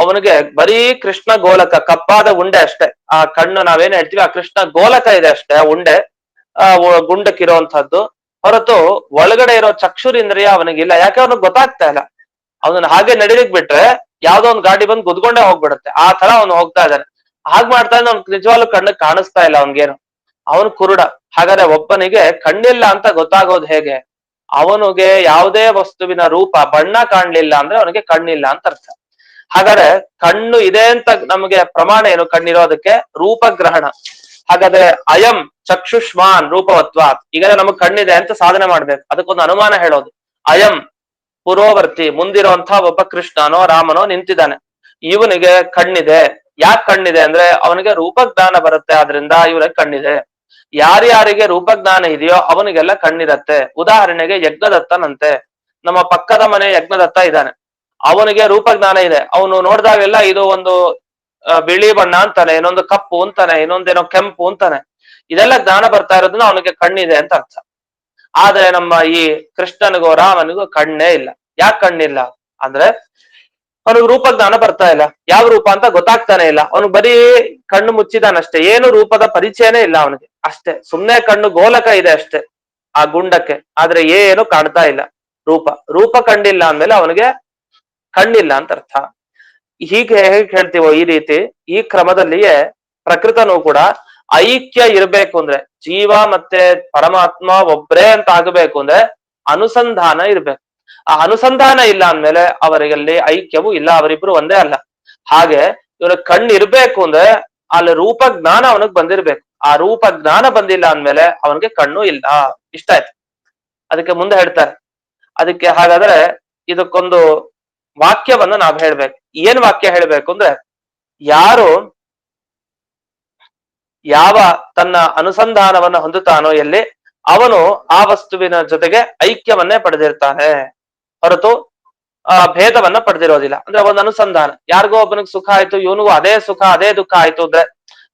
ಅವನಿಗೆ ಬರೀ ಕೃಷ್ಣ ಗೋಲಕ, ಕಪ್ಪಾದ ಉಂಡೆ ಅಷ್ಟೇ. ಆ ಕಣ್ಣು ನಾವೇನ್ ಹೇಳ್ತೀವಿ ಆ ಕೃಷ್ಣ ಗೋಲಕ ಇದೆ ಅಷ್ಟೇ, ಉಂಡೆ ಗುಂಡಕ್ಕಿರೋಂಥದ್ದು. ಹೊರತು ಒಳಗಡೆ ಇರೋ ಚಕ್ಷುರಿಂದ್ರಿಯ ಅವನಿಗಿಲ್ಲ. ಯಾಕೆ? ಅವನಿಗೆ ಗೊತ್ತಾಗ್ತಾ ಇಲ್ಲ. ಅವನನ್ನ ಹಾಗೆ ನಡಿಲಿಕ್ ಬಿಟ್ರೆ ಯಾವ್ದೋ ಒಂದು ಗಾಡಿ ಬಂದು ಗುದ್ಕೊಂಡೇ ಹೋಗ್ಬಿಡುತ್ತೆ. ಆ ತರ ಅವನು ಹೋಗ್ತಾ ಇದ್ದಾನೆ. ಹಾಗ್ ಮಾಡ್ತಾ ಇದ್ದ ಅವ್ನಿಗೆ ನಿಜವಾಗ್ಲೂ ಕಣ್ಣು ಕಾಣಿಸ್ತಾ ಇಲ್ಲ ಅವನ್ಗೇನು, ಅವನು ಕುರುಡ. ಹಾಗಾದ್ರೆ ಒಬ್ಬನಿಗೆ ಕಣ್ಣಿಲ್ಲ ಅಂತ ಗೊತ್ತಾಗೋದು ಹೇಗೆ? ಅವನಿಗೆ ಯಾವುದೇ ವಸ್ತುವಿನ ರೂಪ ಬಣ್ಣ ಕಾಣ್ಲಿಲ್ಲ ಅಂದ್ರೆ ಅವನಿಗೆ ಕಣ್ಣಿಲ್ಲ ಅಂತ ಅರ್ಥ. ಹಾಗಾದ್ರೆ ಕಣ್ಣು ಇದೆ ಅಂತ ನಮಗೆ ಪ್ರಮಾಣ ಏನು? ಕಣ್ಣಿರೋದಕ್ಕೆ ರೂಪಗ್ರಹಣ. ಹಾಗಾದ್ರೆ ಅಯಂ ಚಕ್ಷುಷ್ಮಾನ್ ರೂಪವತ್ವಾತ್. ಈಗ ನಮಗ್ ಕಣ್ಣಿದೆ ಅಂತ ಸಾಧನೆ ಮಾಡ್ಬೇಕು, ಅದಕ್ಕೊಂದು ಅನುಮಾನ ಹೇಳೋದು. ಅಯಂ ಪುರೋವರ್ತಿ, ಮುಂದಿರುವಂತಹ ಒಬ್ಬ ಕೃಷ್ಣನೋ ರಾಮನೋ ನಿಂತಿದ್ದಾನೆ, ಇವನಿಗೆ ಕಣ್ಣಿದೆ. ಯಾಕೆ ಕಣ್ಣಿದೆ ಅಂದ್ರೆ ಅವನಿಗೆ ರೂಪಜ್ಞಾನ ಬರುತ್ತೆ, ಆದ್ರಿಂದ ಇವನಿಗೆ ಕಣ್ಣಿದೆ. ಯಾರ್ಯಾರಿಗೆ ರೂಪಜ್ಞಾನ ಇದೆಯೋ ಅವನಿಗೆಲ್ಲ ಕಣ್ಣಿರತ್ತೆ. ಉದಾಹರಣೆಗೆ ಯಜ್ಞದತ್ತನಂತೆ, ನಮ್ಮ ಪಕ್ಕದ ಮನೆ ಯಜ್ಞದತ್ತ ಇದ್ದಾನೆ, ಅವನಿಗೆ ರೂಪಜ್ಞಾನ ಇದೆ. ಅವನು ನೋಡಿದಾಗೆಲ್ಲ ಇದು ಒಂದು ಬಿಳಿ ಬಣ್ಣ ಅಂತಾನೆ, ಇನ್ನೊಂದು ಕಪ್ಪು ಅಂತಾನೆ, ಇನ್ನೊಂದೇನೋ ಕೆಂಪು ಅಂತಾನೆ. ಇದೆಲ್ಲ ಜ್ಞಾನ ಬರ್ತಾ ಇರೋದನ್ನ ಅವನಿಗೆ ಕಣ್ಣಿದೆ ಅಂತ ಅರ್ಥ. ಆದ್ರೆ ನಮ್ಮ ಈ ಕೃಷ್ಣನಿಗೋ ರಾಮನಿಗೋ ಕಣ್ಣೇ ಇಲ್ಲ. ಯಾಕೆ ಕಣ್ಣಿಲ್ಲ ಅಂದ್ರೆ ಅವನಿಗೆ ರೂಪಜ್ಞಾನ ಬರ್ತಾ ಇಲ್ಲ. ಯಾವ ರೂಪ ಅಂತ ಗೊತ್ತಾಗ್ತಾನೆ ಇಲ್ಲ. ಅವನು ಬರೀ ಕಣ್ಣು ಮುಚ್ಚಿದಾನಷ್ಟೇ, ಏನು ರೂಪದ ಪರಿಚಯನೇ ಇಲ್ಲ ಅವನಿಗೆ. ಅಷ್ಟೇ, ಸುಮ್ನೆ ಕಣ್ಣು ಗೋಲಕ ಇದೆ ಅಷ್ಟೇ ಆ ಗುಂಡಕ್ಕೆ, ಆದ್ರೆ ಏನು ಕಾಣ್ತಾ ಇಲ್ಲ. ರೂಪ ಕಂಡಿಲ್ಲ ಅಂದ್ಮೇಲೆ ಅವನಿಗೆ ಕಣ್ಣಿಲ್ಲ ಅಂತ ಅರ್ಥ. ಹೀಗೆ ಹೇಗೆ ಹೇಳ್ತೀವೋ ಈ ರೀತಿ ಈ ಕ್ರಮದಲ್ಲಿಯೇ ಪ್ರಕೃತನೂ ಕೂಡ ಐಕ್ಯ ಇರ್ಬೇಕು ಅಂದ್ರೆ, ಜೀವ ಮತ್ತೆ ಪರಮಾತ್ಮ ಒಬ್ರೇ ಅಂತ ಆಗಬೇಕು ಅಂದ್ರೆ ಅನುಸಂಧಾನ ಇರ್ಬೇಕು. ಆ ಅನುಸಂಧಾನ ಇಲ್ಲ ಅಂದ್ಮೇಲೆ ಅವರಿಗಲ್ಲಿ ಐಕ್ಯವೂ ಇಲ್ಲ, ಅವರಿಬ್ರು ಒಂದೇ ಅಲ್ಲ. ಹಾಗೆ ಇವನ ಕಣ್ಣು ಇರ್ಬೇಕು ಅಂದ್ರೆ ಅಲ್ಲಿ ರೂಪ ಜ್ಞಾನ ಅವನಿಗೆ ಬಂದಿರ್ಬೇಕು. ಆ ರೂಪ ಜ್ಞಾನ ಬಂದಿಲ್ಲ ಅಂದ್ಮೇಲೆ ಅವನಿಗೆ ಕಣ್ಣು ಇಲ್ಲ. ಇಷ್ಟ ಆಯ್ತು. ಅದಕ್ಕೆ ಮುಂದೆ ಹೇಳ್ತಾರೆ. ಅದಕ್ಕೆ ಹಾಗಾದ್ರೆ ಇದಕ್ಕೊಂದು ವಾಕ್ಯವನ್ನ ನಾವ್ ಹೇಳ್ಬೇಕು. ಏನ್ ವಾಕ್ಯ ಹೇಳ್ಬೇಕು ಅಂದ್ರೆ, ಯಾವ ತನ್ನ ಅನುಸಂಧಾನವನ್ನ ಹೊಂದುತ್ತಾನೋ ಎಲ್ಲಿ, ಅವನು ಆ ವಸ್ತುವಿನ ಜೊತೆಗೆ ಐಕ್ಯವನ್ನೇ ಪಡೆದಿರ್ತಾನೆ, ಹೊರತು ಭೇದವನ್ನ ಪಡೆದಿರೋದಿಲ್ಲ. ಅಂದ್ರೆ ಒಂದು ಅನುಸಂಧಾನ, ಯಾರಿಗೋ ಒಬ್ಬನಿಗೆ ಸುಖ ಆಯ್ತು ಇವನಿಗೂ ಅದೇ ಸುಖ ಅದೇ ದುಃಖ ಆಯ್ತು ಅಂದ್ರೆ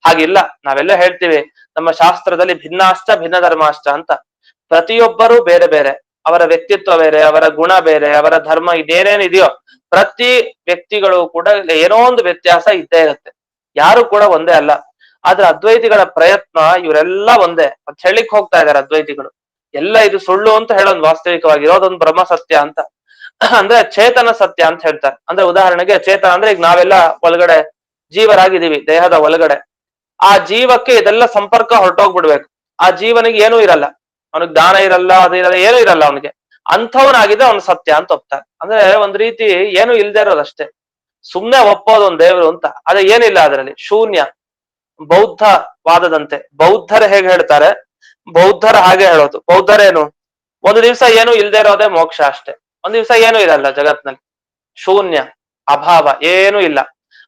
ಹಾಗಿಲ್ಲ. ನಾವೆಲ್ಲ ಹೇಳ್ತೀವಿ ನಮ್ಮ ಶಾಸ್ತ್ರದಲ್ಲಿ ಭಿನ್ನಾಶ್ಚ ಭಿನ್ನ ಧರ್ಮಾಶ್ಚ ಅಂತ. ಪ್ರತಿಯೊಬ್ಬರು ಬೇರೆ ಬೇರೆ, ಅವರ ವ್ಯಕ್ತಿತ್ವ ಬೇರೆ, ಅವರ ಗುಣ ಬೇರೆ, ಅವರ ಧರ್ಮ ಇದೇನೇನಿದೆಯೋ ಪ್ರತಿ ವ್ಯಕ್ತಿಗಳು ಕೂಡ ಏನೋ ಒಂದು ವ್ಯತ್ಯಾಸ ಇದ್ದೇ ಇರುತ್ತೆ. ಯಾರು ಕೂಡ ಒಂದೇ ಅಲ್ಲ. ಆದ್ರೆ ಅದ್ವೈತಿಗಳ ಪ್ರಯತ್ನ ಇವರೆಲ್ಲ ಒಂದೇ ಅಂತ ಹೇಳಿಕ್ ಹೋಗ್ತಾ ಇದಾರೆ ಅದ್ವೈತಿಗಳು. ಎಲ್ಲ ಇದು ಸುಳ್ಳು ಅಂತ ಹೇಳೋದು, ವಾಸ್ತವಿಕವಾಗಿ ಇರೋದೊಂದು ಬ್ರಹ್ಮ ಸತ್ಯ ಅಂತ. ಅಂದ್ರೆ ಚೇತನ ಸತ್ಯ ಅಂತ ಹೇಳ್ತಾರೆ. ಅಂದ್ರೆ ಉದಾಹರಣೆಗೆ ಚೇತನ ಅಂದ್ರೆ ಈಗ ನಾವೆಲ್ಲ ಒಳಗಡೆ ಜೀವರಾಗಿದ್ದೀವಿ ದೇಹದ ಒಳಗಡೆ. ಆ ಜೀವಕ್ಕೆ ಇದೆಲ್ಲ ಸಂಪರ್ಕ ಹೊರಟೋಗ್ಬಿಡ್ಬೇಕು. ಆ ಜೀವನಿಗೆ ಏನೂ ಇರಲ್ಲ, ಅವನಿಗೆ ಜ್ಞಾನ ಇರಲ್ಲ, ಅದು ಇರಲ್ಲ, ಏನೂ ಇರಲ್ಲ ಅವನಿಗೆ. ಅಂಥವನಾಗಿದೆ ಅವನು ಸತ್ಯ ಅಂತ ಒಪ್ತಾರೆ. ಅಂದ್ರೆ ಒಂದ್ ರೀತಿ ಏನು ಇಲ್ದೇ ಇರೋದಷ್ಟೇ, ಸುಮ್ನೆ ಒಪ್ಪೋದು ಒಂದ್ ದೇವ್ರು ಅಂತ. ಅದೇ ಏನಿಲ್ಲ ಅದರಲ್ಲಿ, ಶೂನ್ಯ. ಬೌದ್ಧ ವಾದದಂತೆ ಬೌದ್ಧರು ಹೇಗೆ ಹೇಳ್ತಾರೆ, ಬೌದ್ಧರ ಹಾಗೆ ಹೇಳೋದು. ಬೌದ್ಧರೇನು, ಒಂದು ದಿವಸ ಏನು ಇಲ್ದೇ ಇರೋದೇ ಮೋಕ್ಷ ಅಷ್ಟೇ. ಒಂದ್ ದಿವಸ ಏನು ಇರಲ್ಲ ಜಗತ್ನಲ್ಲಿ, ಶೂನ್ಯ, ಅಭಾವ, ಏನು ಇಲ್ಲ,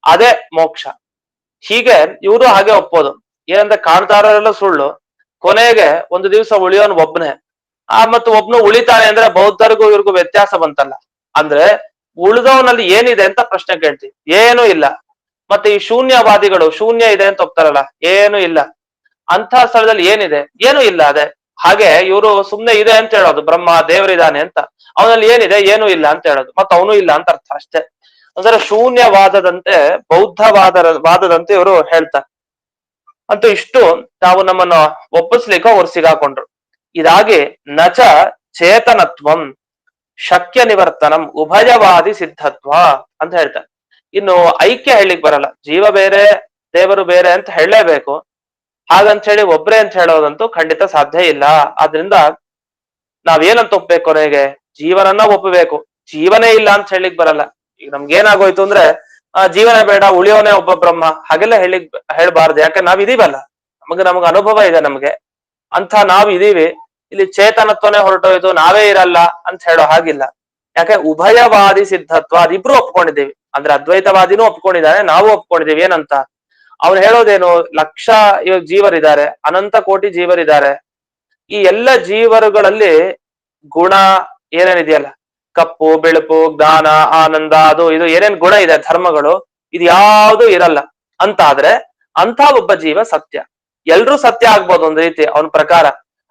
ಅದೇ ಮೋಕ್ಷ. ಹೀಗೆ ಇವರು ಹಾಗೆ ಒಪ್ಪೋದು. ಏನಂದ್ರೆ ಕಾಣ್ತಾ ಇರೋರೆಲ್ಲ ಸುಳ್ಳು, ಕೊನೆಗೆ ಒಂದು ದಿವಸ ಉಳಿಯೋನು ಒಬ್ನೇ. ಮತ್ತು ಒಬ್ನು ಉಳಿತಾನೆ ಅಂದ್ರೆ ಬೌದ್ಧರಿಗೂ ಇವ್ರಿಗೂ ವ್ಯತ್ಯಾಸ ಬಂತಲ್ಲ. ಅಂದ್ರೆ ಉಳಿದವನಲ್ಲಿ ಏನಿದೆ ಅಂತ ಪ್ರಶ್ನೆ ಕೇಳ್ತೀವಿ, ಏನೂ ಇಲ್ಲ. ಮತ್ತೆ ಈ ಶೂನ್ಯವಾದಿಗಳು ಶೂನ್ಯ ಇದೆ ಅಂತ ಒಪ್ತಾರಲ್ಲ, ಏನು ಇಲ್ಲ. ಅಂತ ಸ್ಥಳದಲ್ಲಿ ಏನಿದೆ, ಏನು ಇಲ್ಲ. ಅದೇ ಹಾಗೆ ಇವರು ಸುಮ್ನೆ ಇದೆ ಅಂತ ಹೇಳೋದು, ಬ್ರಹ್ಮ ದೇವರಿದ್ದಾನೆ ಅಂತ. ಅವನಲ್ಲಿ ಏನಿದೆ, ಏನು ಇಲ್ಲ ಅಂತ ಹೇಳೋದು, ಮತ್ತೆ ಅವನು ಇಲ್ಲ ಅಂತ ಅರ್ಥ ಅಷ್ಟೇ. ಅಂದ್ರೆ ಶೂನ್ಯವಾದದಂತೆ ವಾದದಂತೆ ಇವರು ಹೇಳ್ತಾರೆ. ಅಂತೂ ಇಷ್ಟು ನಾವು ನಮ್ಮನ್ನ ಒಪ್ಪಿಸ್ಲಿಕ್ಕೆ ಅವ್ರು ಸಿಗಾಕೊಂಡ್ರು. ಇದಾಗಿ ನಚ ಚೇತನತ್ವಂ ಶಕ್ಯ ನಿವರ್ತನಂ ಉಭಯವಾದಿ ಸಿದ್ಧತ್ವ ಅಂತ ಹೇಳ್ತಾರೆ. ಇನ್ನು ಐಕ್ಯ ಹೇಳಿಕ್ ಬರಲ್ಲ, ಜೀವ ಬೇರೆ ದೇವರು ಬೇರೆ ಅಂತ ಹೇಳಲೇಬೇಕು. ಹಾಗಂತ ಹೇಳಿ ಒಬ್ರೇ ಅಂತ ಹೇಳೋದಂತೂ ಖಂಡಿತ ಸಾಧ್ಯ ಇಲ್ಲ. ಆದ್ರಿಂದ ನಾವೇನಂತ ಒಪ್ಬೇಕು, ಕೊನೆಗೆ ಜೀವನನ್ನ ಒಪ್ಪಬೇಕು, ಜೀವನೇ ಇಲ್ಲ ಅಂತ ಹೇಳಿಕ್ ಬರಲ್ಲ. ಈಗ ನಮ್ಗೇನಾಗೋಯ್ತು ಅಂದ್ರೆ ಜೀವನ ಬೇಡ, ಉಳಿಯೋನೆ ಒಬ್ಬ ಬ್ರಹ್ಮ, ಹಾಗೆಲ್ಲ ಹೇಳ್ಬಾರ್ದು. ಯಾಕೆ ನಾವ್ ಇದೀವಲ್ಲ, ನಮಗ ಅನುಭವ ಇದೆ ನಮ್ಗೆ, ಅಂತ ನಾವ್ ಇದೀವಿ. ಇಲ್ಲಿ ಚೇತನತ್ವನೇ ಹೊರಟೋಯ್ತು, ನಾವೇ ಇರಲ್ಲ ಅಂತ ಹೇಳೋ ಹಾಗಿಲ್ಲ. ಯಾಕೆ ಉಭಯವಾದಿ ಸಿದ್ಧತ್ವ ಅದಿಬ್ರು ಒಪ್ಕೊಂಡಿದ್ದೀವಿ. ಅಂದ್ರೆ ಅದ್ವೈತವಾದಿನೂ ಒಪ್ಕೊಂಡಿದ್ದಾನೆ, ನಾವು ಒಪ್ಕೊಂಡಿದೀವಿ. ಏನಂತ ಅವ್ರು ಹೇಳೋದೇನು, ಲಕ್ಷ ಜೀವರಿದ್ದಾರೆ, ಅನಂತ ಕೋಟಿ ಜೀವರಿದ್ದಾರೆ. ಈ ಎಲ್ಲ ಜೀವರುಗಳಲ್ಲಿ ಗುಣ ಏನೇನಿದೆಯಲ್ಲ, ಕಪ್ಪು ಬೆಳುಪು ಜ್ಞಾನ ಆನಂದ ಅದು ಇದು ಏನೇನ್ ಗುಣ ಇದೆ, ಧರ್ಮಗಳು, ಇದು ಯಾವುದು ಇರಲ್ಲ ಅಂತ ಆದ್ರೆ ಅಂತ ಒಬ್ಬ ಜೀವ ಸತ್ಯ. ಎಲ್ರೂ ಸತ್ಯ ಆಗ್ಬೋದು ಒಂದ್ ರೀತಿ ಅವನ ಪ್ರಕಾರ.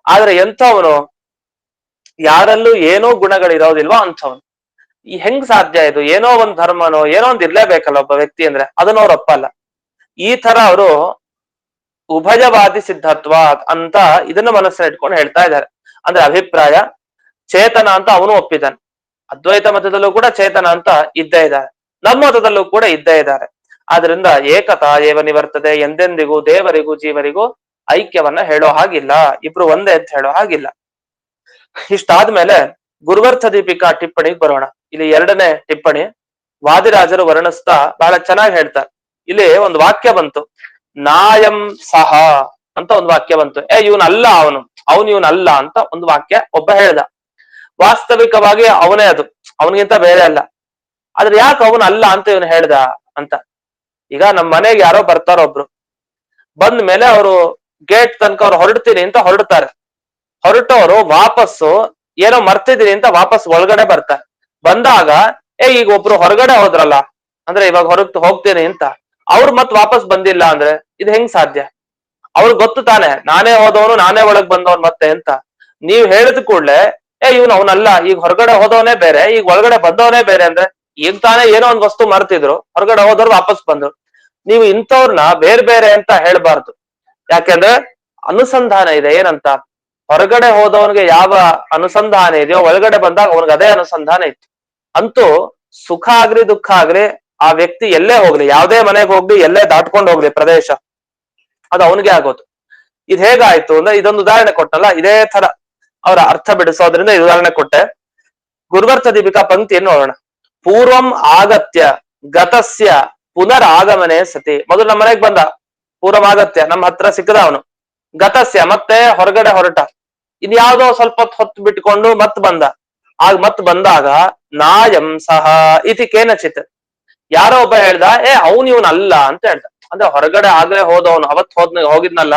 ಆದ್ರೆ ಎಂಥವನು, ಯಾರಲ್ಲೂ ಏನೋ ಗುಣಗಳಿರೋದಿಲ್ವೋ ಅಂಥವನು. ಈ ಹೆಂಗ್ ಸಾಧ್ಯ ಇದು, ಏನೋ ಒಂದ್ ಧರ್ಮನೋ ಏನೋ ಒಂದ್ ಇರ್ಲೇಬೇಕಲ್ಲ ಒಬ್ಬ ವ್ಯಕ್ತಿ ಅಂದ್ರೆ, ಅದನ್ನ ಅವ್ರು ಒಪ್ಪಲ್ಲ. ಈ ತರ ಅವರು ಉಭಯವಾದಿ ಸಿದ್ಧತ್ವ ಅಂತ ಇದನ್ನ ಮನಸ್ಸನ್ನ ಇಟ್ಕೊಂಡು ಹೇಳ್ತಾ ಇದ್ದಾರೆ. ಅಂದ್ರೆ ಅಭಿಪ್ರಾಯ ಚೇತನ ಅಂತ ಅವನು ಒಪ್ಪಿದ್ದಾನೆ. ಅದ್ವೈತ ಮತದಲ್ಲೂ ಕೂಡ ಚೇತನ ಅಂತ ಇದ್ದೇ ಇದ್ದಾರೆ, ನಮ್ಮ ಮತದಲ್ಲೂ ಕೂಡ ಇದ್ದೇ ಇದ್ದಾರೆ. ಆದ್ರಿಂದ ಏಕತಾ ಏವ ನಿವರ್ತದೆ, ಎಂದೆಂದಿಗೂ ದೇವರಿಗೂ ಜೀವರಿಗೂ ಐಕ್ಯವನ್ನ ಹೇಳೋ ಹಾಗಿಲ್ಲ, ಇಬ್ರು ಒಂದೇ ಅಂತ ಹೇಳೋ ಹಾಗಿಲ್ಲ. ಇಷ್ಟಾದ್ಮೇಲೆ ಗುರುವರ್ಥ ದೀಪಿಕಾ ಟಿಪ್ಪಣಿಗೆ ಬರೋಣ. ಇಲ್ಲಿ 2ನೇ ಟಿಪ್ಪಣಿ ವಾದಿರಾಜರು ವರ್ಣಿಸ್ತಾ ಬಹಳ ಚೆನ್ನಾಗಿ ಹೇಳ್ತಾರೆ. ಇಲ್ಲಿ ಒಂದು ವಾಕ್ಯ ಬಂತು, ನಾಯಂ ಸಹ ಅಂತ ಒಂದು ವಾಕ್ಯ ಬಂತು. ಇವನಲ್ಲ ಅವನು ಇವನಲ್ಲ ಅಂತ ಒಂದು ವಾಕ್ಯ ಒಬ್ಬ ಹೇಳ್ದ. ವಾಸ್ತವಿಕವಾಗಿ ಅವನೇ ಅದು, ಅವನಿಗಿಂತ ಬೇರೆ ಅಲ್ಲ. ಆದ್ರೆ ಯಾಕೆ ಅವನು ಅಲ್ಲ ಅಂತ ಇವನು ಹೇಳ್ದ ಅಂತ. ಈಗ ನಮ್ ಮನೆಗೆ ಯಾರೋ ಬರ್ತಾರ ಒಬ್ರು, ಬಂದ ಮೇಲೆ ಅವರು ಗೇಟ್ ತನಕ ಅವ್ರು ಹೊರಡ್ತೀನಿ ಅಂತ ಹೊರಡ್ತಾರೆ. ಹೊರಟವರು ವಾಪಸ್ಸು ಏನೋ ಮರ್ತಿದೀನಿ ಅಂತ ವಾಪಸ್ ಒಳಗಡೆ ಬರ್ತಾರೆ. ಬಂದಾಗ ಈಗ ಒಬ್ರು ಹೊರಗಡೆ ಹೋದ್ರಲ್ಲ, ಅಂದ್ರೆ ಇವಾಗ ಹೋಗ್ತೀನಿ ಅಂತ ಅವ್ರು ಮತ್ ವಾಪಸ್ ಬಂದಿಲ್ಲ ಅಂದ್ರೆ ಇದು ಹೆಂಗ್ ಸಾಧ್ಯ? ಅವ್ರಿಗೆ ಗೊತ್ತು ತಾನೆ, ನಾನೇ ಹೋದವನು ನಾನೇ ಒಳಗ್ ಬಂದವನು ಮತ್ತೆ ಅಂತ. ನೀವ್ ಹೇಳಿದ ಕೂಡ್ಲೆ ಇವನು ಅವನಲ್ಲ, ಈಗ ಹೊರಗಡೆ ಹೋದವನೇ ಬೇರೆ, ಈಗ ಒಳಗಡೆ ಬಂದವನೇ ಬೇರೆ ಅಂದ್ರೆ, ಈಗ ತಾನೇ ಏನೋ ಒಂದ್ ವಸ್ತು ಮರ್ತಿದ್ರು, ಹೊರಗಡೆ ಹೋದವ್ರು ವಾಪಸ್ ಬಂದ್ರು. ನೀವು ಇಂಥವ್ರನ್ನ ಬೇರೆ ಬೇರೆ ಅಂತ ಹೇಳ್ಬಾರ್ದು. ಯಾಕೆಂದ್ರೆ ಅನುಸಂಧಾನ ಇದೆ. ಏನಂತ, ಹೊರಗಡೆ ಹೋದವನಿಗೆ ಯಾವ ಅನುಸಂಧಾನ ಇದೆಯೋ ಒಳಗಡೆ ಬಂದಾಗ ಅವನಿಗೆ ಅದೇ ಅನುಸಂಧಾನ ಇತ್ತು. ಅಂತೂ ಸುಖ ಆಗ್ಲಿ ದುಃಖ ಆಗ್ಲಿ ಆ ವ್ಯಕ್ತಿ ಎಲ್ಲೇ ಹೋಗ್ಲಿ, ಯಾವ್ದೇ ಮನೆಗೆ ಹೋಗ್ಲಿ, ಎಲ್ಲೇ ದಾಟ್ಕೊಂಡು ಹೋಗ್ಲಿ ಪ್ರದೇಶ, ಅದು ಅವನಿಗೆ ಆಗೋದು. ಇದು ಹೇಗಾಯ್ತು ಅಂದ್ರೆ ಇದೊಂದು ಉದಾಹರಣೆ ಕೊಟ್ಟಲ್ಲ, ಇದೇ ತರ ಅವರ ಅರ್ಥ ಬಿಡಿಸೋದ್ರಿಂದ ಇದು ಉದಾಹರಣೆ ಕೊಟ್ಟೆ. ಗುರುವರ್ಥ ದೀಪಿಕಾ ಪಂಕ್ತಿಯನ್ನು ನೋಡೋಣ. ಪೂರ್ವಂ ಆಗತ್ಯ ಗತಸ್ಯ ಪುನರಾಗಮನೆ ಸತಿ. ಮೊದಲು ನಮ್ಮ ಮನೆಗೆ ಬಂದ, ಪೂರ್ವಂ ಆಗತ್ಯ ನಮ್ಮ ಹತ್ರ ಸಿಕ್ಕದ ಅವನು. ಗತಸ್ಯ ಮತ್ತೆ ಹೊರಗಡೆ ಹೊರಟ, ಇನ್ಯಾವುದೋ ಸ್ವಲ್ಪ ಹೊತ್ತು ಬಿಟ್ಕೊಂಡು ಮತ್ ಬಂದ. ಮತ್ ಬಂದಾಗ ನಾಯಂ ಸಹ ಇತಿ ಕೇನಚಿತ್, ಯಾರೋ ಒಬ್ಬ ಹೇಳ್ದ, ಇವನಲ್ಲ ಅಂತ ಹೇಳ್ದ. ಅಂದ್ರೆ ಹೊರಗಡೆ ಆಗ್ಲೇ ಹೋದವನು, ಅವತ್ ಹೋಗಿದ್ನಲ್ಲ,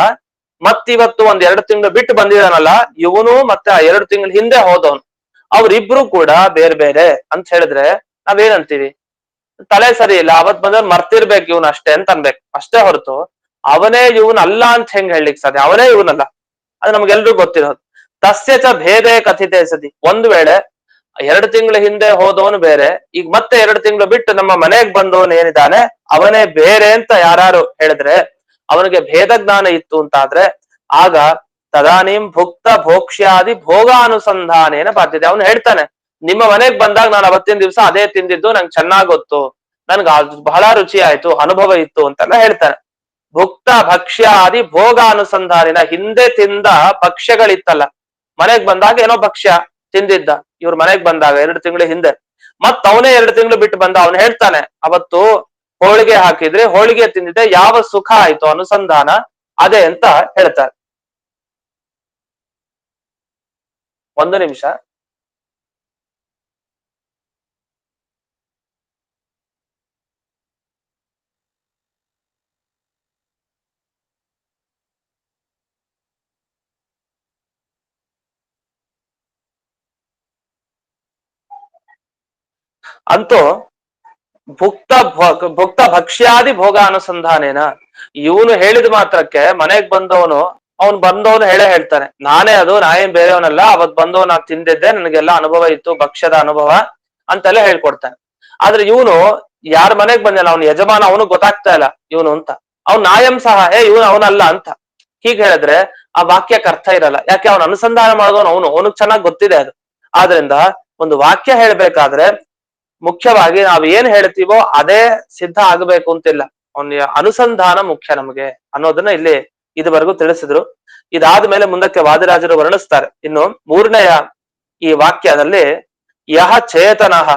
ಮತ್ತಿವತ್ತು 1-2 ತಿಂಗಳು ಬಿಟ್ಟು ಬಂದಿದಾನಲ್ಲ ಇವನು, ಮತ್ತೆ ಆ 2 ತಿಂಗಳ ಹಿಂದೆ ಹೋದವನು, ಅವ್ರಿಬ್ರು ಕೂಡ ಬೇರೆ ಬೇರೆ ಅಂತ ಹೇಳಿದ್ರೆ ನಾವೇನಂತೀವಿ? ತಲೆ ಸರಿ ಇಲ್ಲ, ಅವತ್ ಬಂದವ್ರು ಮರ್ತಿರ್ಬೇಕು ಇವನು ಅಷ್ಟೇ ಅಂತ ಅನ್ಬೇಕು ಅಷ್ಟೇ ಹೊರತು ಅವನೇ ಇವನಲ್ಲ ಅಂತ ಹೆಂಗ್ ಹೇಳಲಿಕ್ಕೆ ಸಾಧ್ಯ? ಅವನೇ ಇವನಲ್ಲ, ಅದು ನಮ್ಗೆಲ್ರಿಗೂ ಗೊತ್ತಿರೋದು. ತಸ್ಯ ಚ ಭೇದೇ ಕಥಿತೆ ಸತಿ, ಒಂದ್ ವೇಳೆ 2 ತಿಂಗಳ ಹಿಂದೆ ಹೋದವನು ಬೇರೆ, ಈಗ ಮತ್ತೆ 2 ತಿಂಗಳು ಬಿಟ್ಟು ನಮ್ಮ ಮನೆಗ್ ಬಂದವನು ಏನಿದ್ದಾನೆ ಅವನೇ ಬೇರೆ ಅಂತ ಯಾರು ಹೇಳಿದ್ರೆ, ಅವನಿಗೆ ಭೇದ ಜ್ಞಾನ ಇತ್ತು ಅಂತಾದ್ರೆ ಆಗ ತದಾನೀಂ ಭುಕ್ತ ಭೋಕ್ಷ್ಯಾದಿ ಭೋಗಾನುಸಂಧಾನೇನ ಬಾಧ್ಯತೆ. ಅವನು ಹೇಳ್ತಾನೆ, ನಿಮ್ಮ ಮನೆಗ್ ಬಂದಾಗ ನಾನು ಅವತ್ತಿನ ದಿವಸ ಅದೇ ತಿಂದಿದ್ದು ನಂಗೆ ಚೆನ್ನಾಗ್ ಗೊತ್ತು, ನನ್ಗೆ ಬಹಳ ರುಚಿ ಆಯ್ತು, ಅನುಭವ ಇತ್ತು ಅಂತೆಲ್ಲ ಹೇಳ್ತಾನೆ. ಭುಕ್ತ ಭಕ್ಷ್ಯ ಆದಿ ಭೋಗ ಅನುಸಂಧಾನಿನ, ಹಿಂದೆ ತಿಂದ ಭಕ್ಷ್ಯಗಳಿತ್ತಲ್ಲ, ಮನೆಗ್ ಬಂದಾಗ ಏನೋ ಭಕ್ಷ್ಯ ತಿಂದಿದ್ದ ಇವ್ರ ಮನೆಗ್ ಬಂದಾಗ 2 ತಿಂಗಳ ಹಿಂದೆ, ಮತ್ ಅವನೇ 2 ತಿಂಗಳು ಬಿಟ್ಟು ಬಂದ, ಅವನು ಹೇಳ್ತಾನೆ ಅವತ್ತು ಹೋಳಿಗೆ ಹಾಕಿದ್ರೆ ಹೋಳಿಗೆ ತಿಂದಿದ್ದೆ, ಯಾವ ಸುಖ ಆಯ್ತು ಅನುಸಂಧಾನ ಅದೇ ಅಂತ ಹೇಳ್ತಾರೆ. 1 ನಿಮಿಷ. ಅಂತೂ ಭುಕ್ತ ಭಕ್ಷ್ಯಾದಿ ಭೋಗ ಅನುಸಂಧಾನೇನ, ಇವನು ಹೇಳಿದ ಮಾತ್ರಕ್ಕೆ ಮನೆಗ್ ಬಂದವನು ಹೇಳೇ ಹೇಳ್ತಾನೆ, ನಾನೇ ಅದು, ನಾನೇನ್ ಬೇರೆಯವನಲ್ಲ, ಅವತ್ ಬಂದವನು ನಾ ತಿಂದಿದ್ದೆ, ನನಗೆಲ್ಲ ಅನುಭವ ಇತ್ತು, ಭಕ್ಷ್ಯದ ಅನುಭವ ಅಂತೆಲ್ಲ ಹೇಳ್ಕೊಡ್ತಾನೆ. ಆದ್ರೆ ಇವನು ಯಾರ ಮನೆಗ್ ಬಂದಿಲ್ಲ, ಅವನ ಯಜಮಾನ, ಅವನು ಗೊತ್ತಾಗ್ತಾ ಇಲ್ಲ ಇವನು ಅಂತ, ಅವ್ನ್ ನಾಯಂ ಸಹ ಇವನು ಅವನಲ್ಲ ಅಂತ ಹೀಗ್ ಹೇಳಿದ್ರೆ ಆ ವಾಕ್ಯಕ್ಕೆ ಅರ್ಥ ಇರಲ್ಲ. ಯಾಕೆ ಅವನು ಅನುಸಂಧಾನ ಮಾಡೋದವನು, ಅವನಿಗೆ ಚೆನ್ನಾಗ್ ಗೊತ್ತಿದೆ ಅದು. ಆದ್ರಿಂದ ಒಂದು ವಾಕ್ಯ ಹೇಳ್ಬೇಕಾದ್ರೆ ಮುಖ್ಯವಾಗಿ ನಾವ್ ಏನ್ ಹೇಳ್ತೀವೋ ಅದೇ ಸಿದ್ಧ ಆಗ್ಬೇಕು ಅಂತಿಲ್ಲ, ಅವನ ಅನುಸಂಧಾನ ಮುಖ್ಯ ನಮಗೆ ಅನ್ನೋದನ್ನ ಇಲ್ಲಿ ಇದುವರೆಗೂ ತಿಳಿಸಿದ್ರು. ಇದಾದ್ಮೇಲೆ ಮುಂದಕ್ಕೆ ವಾದಿರಾಜರು ವರ್ಣಿಸ್ತಾರೆ. ಇನ್ನು 3ನೆಯ ಈ ವಾಕ್ಯದಲ್ಲಿ ಯಹ ಚೇತನಃ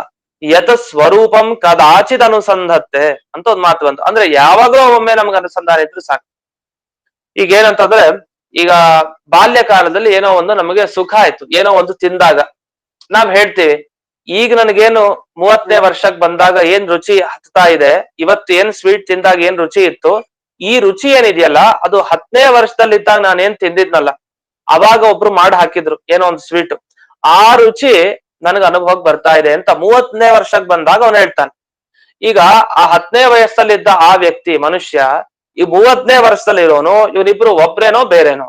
ಯತ್ ಸ್ವರೂಪಂ ಕದಾಚಿತ್ ಅನುಸಂಧತ್ತೆ ಅಂತ ಒಂದ್ ಮಾತು ಬಂತು. ಅಂದ್ರೆ ಯಾವಾಗಲೂ ಒಮ್ಮೆ ನಮ್ಗೆ ಅನುಸಂಧಾನ ಇದ್ರು ಸಾಕು. ಈಗ ಏನಂತಂದ್ರೆ, ಈಗ ಬಾಲ್ಯ ಕಾಲದಲ್ಲಿ ಏನೋ ಒಂದು ನಮಗೆ ಸುಖ ಆಯ್ತು, ಏನೋ ಒಂದು ತಿಂದಾಗ ನಾವ್ ಹೇಳ್ತೀವಿ, ಈಗ ನನಗೇನು 30ನೇ ವರ್ಷಕ್ಕೆ ಬಂದಾಗ ಏನ್ ರುಚಿ ಹತ್ತಾ ಇದೆ, ಇವತ್ತು ಏನ್ ಸ್ವೀಟ್ ತಿಂದಾಗ ಏನ್ ರುಚಿ ಇತ್ತು, ಈ ರುಚಿ ಏನಿದೆಯಲ್ಲ ಅದು 10ನೇ ವರ್ಷದಲ್ಲಿದ್ದಾಗ ನಾನು ಏನ್ ತಿಂದಿದ್ನಲ್ಲ, ಅವಾಗ ಒಬ್ರು ಮಾಡಿ ಹಾಕಿದ್ರು ಏನೋ ಒಂದು ಸ್ವೀಟ್, ಆ ರುಚಿ ನನಗೆ ಅನುಭವಕ್ಕೆ ಬರ್ತಾ ಇದೆ ಅಂತ 30ನೇ ವರ್ಷಕ್ಕೆ ಬಂದಾಗ ಅವನು ಹೇಳ್ತಾನೆ. ಈಗ ಆ 10ನೇ ವಯಸ್ಸಲ್ಲಿದ್ದ ಆ ವ್ಯಕ್ತಿ ಮನುಷ್ಯ ಈ 30ನೇ ವರ್ಷದಲ್ಲಿ ಇರೋನು, ಇವನಿಬ್ರು ಒಬ್ರೇನೋ ಬೇರೆನೋ?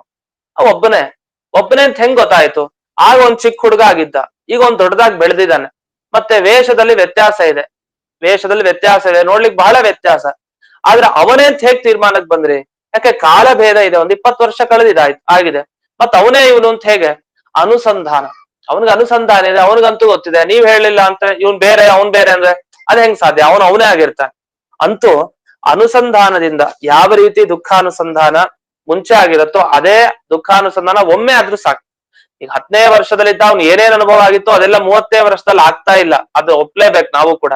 ಒಬ್ಬನೇ ಅಂತ ಹೆಂಗ್ ಗೊತ್ತಾಯ್ತು? ಆಗ ಒಂದ್ ಚಿಕ್ಕ ಹುಡುಗ ಆಗಿದ್ದ, ಈಗ ಒಂದ್ ದೊಡ್ಡದಾಗಿ ಬೆಳೆದಿದ್ದಾನೆ. ಮತ್ತೆ ವೇಷದಲ್ಲಿ ವ್ಯತ್ಯಾಸ ಇದೆ, ನೋಡ್ಲಿಕ್ಕೆ ಬಹಳ ವ್ಯತ್ಯಾಸ. ಆದ್ರೆ ಅವನೇ ಅಂತ ಹೇಗ್ ತೀರ್ಮಾನಕ್ಕೆ ಬಂದ್ರಿ? ಯಾಕೆ ಕಾಲ ಭೇದ ಇದೆ, ಒಂದ್ 20 ವರ್ಷ ಆಗಿದೆ, ಮತ್ ಅವನೇ ಇವನು ಅಂತ ಹೇಗೆ? ಅನುಸಂಧಾನ, ಅವನಿಗೆ ಅನುಸಂಧಾನ ಇದೆ, ಅವನಿಗಂತೂ ಗೊತ್ತಿದೆ. ನೀವ್ ಹೇಳಿಲ್ಲ ಅಂತ ಇವನ್ ಬೇರೆ ಅವನ್ ಬೇರೆ ಅಂದ್ರೆ ಅದ್ ಹೆಂಗ್ ಸಾಧ್ಯ? ಅವನೇ ಆಗಿರ್ತಾನೆ. ಅಂತೂ ಅನುಸಂಧಾನದಿಂದ ಯಾವ ರೀತಿ ದುಃಖಾನುಸಂಧಾನ ಮುಂಚೆ ಆಗಿರುತ್ತೋ ಅದೇ ದುಃಖಾನುಸಂಧಾನ ಒಮ್ಮೆ ಆದ್ರೂ ಸಾಕು. ಈಗ 10ನೇ ವರ್ಷದಲ್ಲಿದ್ದ ಅವ್ನು ಏನೇನ್ ಅನುಭವ ಆಗಿತ್ತೋ ಅದೆಲ್ಲ 30ನೇ ವರ್ಷದಲ್ಲಿ ಆಗ್ತಾ ಇಲ್ಲ, ಅದು ಒಪ್ಲೇಬೇಕು ನಾವು ಕೂಡ.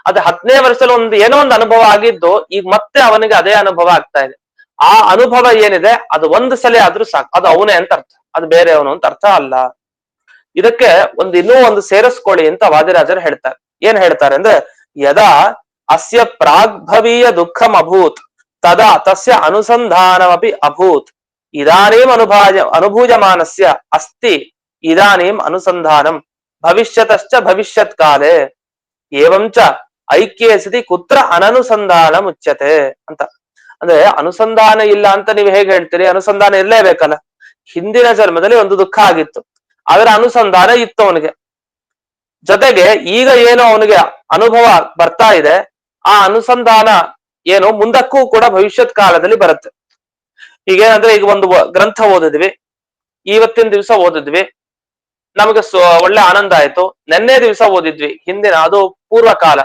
ಅದೇ 10ನೇ ವರ್ಷದಲ್ಲಿ ಏನೋ ಒಂದು ಅನುಭವ ಆಗಿದ್ದು ಈಗ ಮತ್ತೆ ಅವನಿಗೆ ಅದೇ ಅನುಭವ ಆಗ್ತಾ ಇದೆ. ಆ ಅನುಭವ ಏನಿದೆ ಅದು ಒಂದು ಸಲ ಆದ್ರೂ ಸಾಕು, ಅದು ಅವನೇ ಅಂತ ಅರ್ಥ, ಅದು ಬೇರೆ ಅವನು ಅಂತ ಅರ್ಥ ಅಲ್ಲ. ಇದಕ್ಕೆ ಇನ್ನೂ ಒಂದು ಸೇರಿಸ್ಕೊಳ್ಳಿ ಅಂತ ವಾದಿರಾಜರು ಹೇಳ್ತಾರೆ. ಏನ್ ಹೇಳ್ತಾರೆ ಅಂದ್ರೆ, ಯದಾ ಅಸ್ಯ ಪ್ರಾಗ್ಭವೀಯ ದುಃಖಂ ಅಭೂತ್ ತದಾ ತಸ್ಯ ಅನುಸಂಧಾನಮಪಿ ಅಭೂತ್, ಇದಾನೀಂ ಅನುಭೂಯಮಾನಸ್ಯ ಅಸ್ತಿ ಇದಾನೀಂ ಅನುಸಂಧಾನಂ ಭವಿಷ್ಯತಶ್ಚ ಭವಿಷ್ಯತ್ ಕಾಲೇ ಏವಂಚ ಐಕ್ಯೇ ಸತಿ ಕುತ್ರ ಅನನುಸಂಧಾನ ಮುಚ್ಯತೆ ಅಂತ. ಅಂದ್ರೆ ಅನುಸಂಧಾನ ಇಲ್ಲ ಅಂತ ನೀವು ಹೇಗೆ ಹೇಳ್ತೀರಿ? ಅನುಸಂಧಾನ ಇರ್ಲೇಬೇಕಲ್ಲ. ಹಿಂದಿನ ಜನ್ಮದಲ್ಲಿ ಒಂದು ದುಃಖ ಆಗಿತ್ತು, ಅದರ ಅನುಸಂಧಾನ ಇತ್ತು ಅವನಿಗೆ, ಜೊತೆಗೆ ಈಗ ಏನೋ ಅವನಿಗೆ ಅನುಭವ ಬರ್ತಾ ಇದೆ, ಆ ಅನುಸಂಧಾನ ಏನು ಮುಂದಕ್ಕೂ ಕೂಡ ಭವಿಷ್ಯತ್ ಕಾಲದಲ್ಲಿ ಬರುತ್ತೆ. ಈಗೇನಂದ್ರೆ, ಈಗ ಒಂದು ಗ್ರಂಥ ಓದಿದ್ವಿ, ಇವತ್ತಿನ ದಿವಸ ಓದಿದ್ವಿ, ನಮಗೆ ಒಳ್ಳೆ ಆನಂದ ಆಯ್ತು. ನೆನ್ನೆ ದಿವಸ ಓದಿದ್ವಿ, ಹಿಂದಿನ, ಅದು ಪೂರ್ವ ಕಾಲ,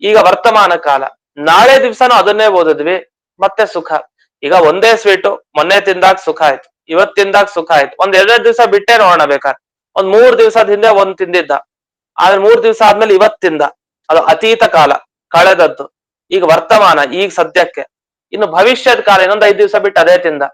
ಈಗ ವರ್ತಮಾನ ಕಾಲ. ನಾಳೆ ದಿವ್ಸನೂ ಅದನ್ನೇ ಓದಿದ್ವಿ, ಮತ್ತೆ ಸುಖ. ಈಗ ಒಂದೇ ಸ್ವೀಟು ಮೊನ್ನೆ ತಿಂದಾಗ ಸುಖ ಆಯ್ತು, ಇವತ್ತಿಂದಾಗ ಸುಖ ಆಯ್ತು, ಒಂದ್ 2 ದಿವಸ ಬಿಟ್ಟೆ ನೋಡೋಣ ಬೇಕಾದ್ರೆ. ಒಂದ್ 3 ದಿವಸದ ಹಿಂದೆ ಒಂದ್ ತಿಂದಿದ್ದ, ಆದ್ರೆ 3 ದಿವಸ ಆದ್ಮೇಲೆ ಇವತ್ತಿಂದ, ಅದು ಅತೀತ ಕಾಲ, ಕಳೆದದ್ದು. ಈಗ ವರ್ತಮಾನ, ಈಗ ಸದ್ಯಕ್ಕೆ. ಇನ್ನು ಭವಿಷ್ಯದ ಕಾಲ, ಇನ್ನೊಂದ್ 5 ದಿವಸ ಬಿಟ್ಟು ಅದೇ ತಿಂದ.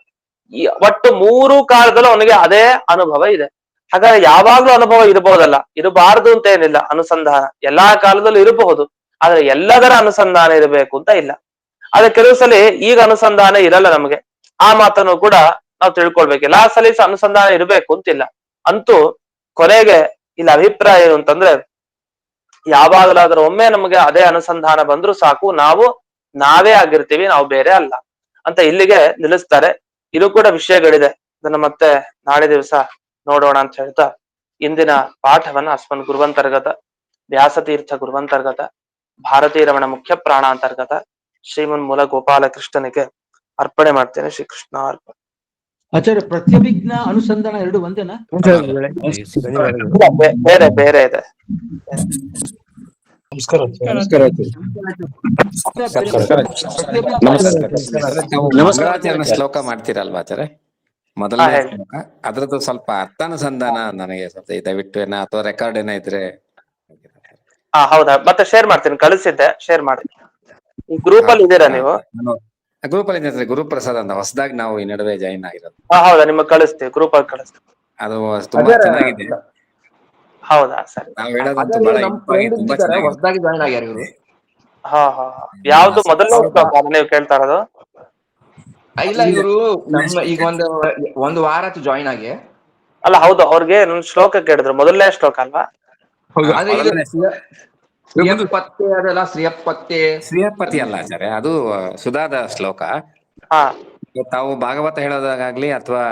ಒಟ್ಟು 3 ಕಾಲದಲ್ಲೂ ಅವನಿಗೆ ಅದೇ ಅನುಭವ ಇದೆ. ಹಾಗಾದ್ರೆ ಯಾವಾಗ್ಲೂ ಅನುಭವ ಇರಬಹುದಲ್ಲ, ಇರಬಾರ್ದು ಅಂತ ಏನಿಲ್ಲ. ಅನುಸಂಧಾನ ಎಲ್ಲಾ ಕಾಲದಲ್ಲೂ ಇರಬಹುದು, ಆದ್ರೆ ಎಲ್ಲದರ ಅನುಸಂಧಾನ ಇರಬೇಕು ಅಂತ ಇಲ್ಲ. ಆದ್ರೆ ಕೆಲವು ಸಲ ಈಗ ಅನುಸಂಧಾನ ಇರಲ್ಲ ನಮಗೆ, ಆ ಮಾತನ್ನು ಕೂಡ ನಾವು ತಿಳ್ಕೊಳ್ಬೇಕು. ಎಲ್ಲಾ ಸಲ ಅನುಸಂಧಾನ ಇರಬೇಕು ಅಂತಿಲ್ಲ. ಅಂತೂ ಕೊನೆಗೆ ಇಲ್ಲಿ ಅಭಿಪ್ರಾಯ ಏನು ಅಂತಂದ್ರೆ, ಯಾವಾಗಲಾದ್ರೂ ಒಮ್ಮೆ ನಮಗೆ ಅದೇ ಅನುಸಂಧಾನ ಬಂದ್ರೂ ಸಾಕು, ನಾವೇ ಆಗಿರ್ತೀವಿ, ನಾವು ಬೇರೆ ಅಲ್ಲ ಅಂತ ಇಲ್ಲಿಗೆ ನಿಲ್ಲಿಸ್ತಾರೆ. ಇದು ಕೂಡ ವಿಷಯಗಳಿದೆ, ಅದನ್ನ ಮತ್ತೆ ನಾಳೆ ದಿವಸ ನೋಡೋಣ ಅಂತ ಹೇಳ್ತಾ, ಇಂದಿನ ಪಾಠವನ್ನ ಅಸ್ಮನ್ ಗುರುವಂತರ್ಗತ ವ್ಯಾಸತೀರ್ಥ ಗುರುವಂತರ್ಗತ ಭಾರತೀ ರಮಣ ಮುಖ್ಯ ಪ್ರಾಣಾಂತರ್ಗತ ಶ್ರೀಮನ್ ಮೂಲ ಗೋಪಾಲ ಕೃಷ್ಣನಿಗೆ ಅರ್ಪಣೆ ಮಾಡ್ತೇನೆ. ಶ್ರೀಕೃಷ್ಣ ಅರ್ಪಣೆ. ಆಚಾರ್ಯ ಪ್ರತ್ಯಭಿಜ್ಞ ಅನುಸಂಧಾನ ಎರಡು ಒಂದೇನಾ? ಇಲ್ಲ, ಬೇರೆ ಬೇರೆ ಇದೆ. ನಮಸ್ಕಾರ ಮಂಗಳಾಚರಣೆ ಶ್ಲೋಕ ಮಾಡ್ತೀರಲ್ವಾ ಆಚಾರ್ಯ? ಮೊದಲನೇ ಹೇಳಿ. ಶ್ಲೋಕ ಅದ್ರದ್ದು ಸ್ವಲ್ಪ ಅರ್ಥಾನುಸಂಧಾನ ನನಗೆ ಸ್ವಲ್ಪ ದಯವಿಟ್ಟು ಅಥವಾ ರೆಕಾರ್ಡ್ ಏನೋ ಇದ್ರೆ. ಹೌದಾ, ಮತ್ತೆ ಶೇರ್ ಮಾಡ್ತೀನಿ, ಕಳಿಸಿದ್ದೆ, ಶೇರ್ ಮಾಡಿ. ಈ ಗ್ರೂಪ್ ಅಲ್ಲಿ ಇದ್ದೀರಾ ನೀವು? ಗ್ರೂಪ್ ಅಲ್ಲಿ ಇದ್ರೆ ಗುರುಪ್ರಸಾದ್ ಅಂತ ಹೊಸದಾಗಿ ನಾವು ಈ ನಡುವೆ ಜಾಯಿನ್ ಆಗಿರೋದು. ಹೌದಾ, ನಿಮಗೆ ಕಳಿಸ್ತೀವಿ, ಗ್ರೂಪ್ ಅಲ್ಲಿ ಕಳಿಸ್ತೀವಿ. ಅದು ತುಂಬಾ ಚೆನ್ನಾಗಿದೆ. ಹೌದಾ, ಸರಿ. ನಾವು ಹೇಳೋದಂತೂ ಬಹಳ ಇಂಪಾಗಿ ತುಂಬಾ ಚೆನ್ನಾಗಿದೆ. ಹೊಸದಾಗಿ ಜಾಯ್ನ್ ಆಗ್ಯಾರ ಇವರು. ಯಾವ್ದು ಮೊದಲನೇ ಶ್ಲೋಕ ನೀವು ಕೇಳ್ತಾ ಇರೋದು? ಇಲ್ಲ, ಇವರು ನಮ್ಮ ಈಗ ಒಂದು ವಾರ ಆಯ್ತು ಜಾಯ್ನ್ ಆಗಿ. ಅಲ್ಲ, ಹೌದು, ಅವ್ರಿಗೆ ನನ್ ಶ್ಲೋಕ ಕೇಳಿದ್ರು, ಮೊದಲನೇ ಶ್ಲೋಕ ಅಲ್ವಾ? ಪತ್ತೆ ಅದೆಲ್ಲ ಶ್ರೀಯಪತ್ತೆ ಶ್ರೀಯಪತಿ ಅಲ್ಲ ಆಚಾರ್ಯ, ಅದು ಸುಧಾದ ಶ್ಲೋಕ. ತಾವು ಭಾಗವತ ಹೇಳೋದಾಗ್ಲಿ ಅಥವಾ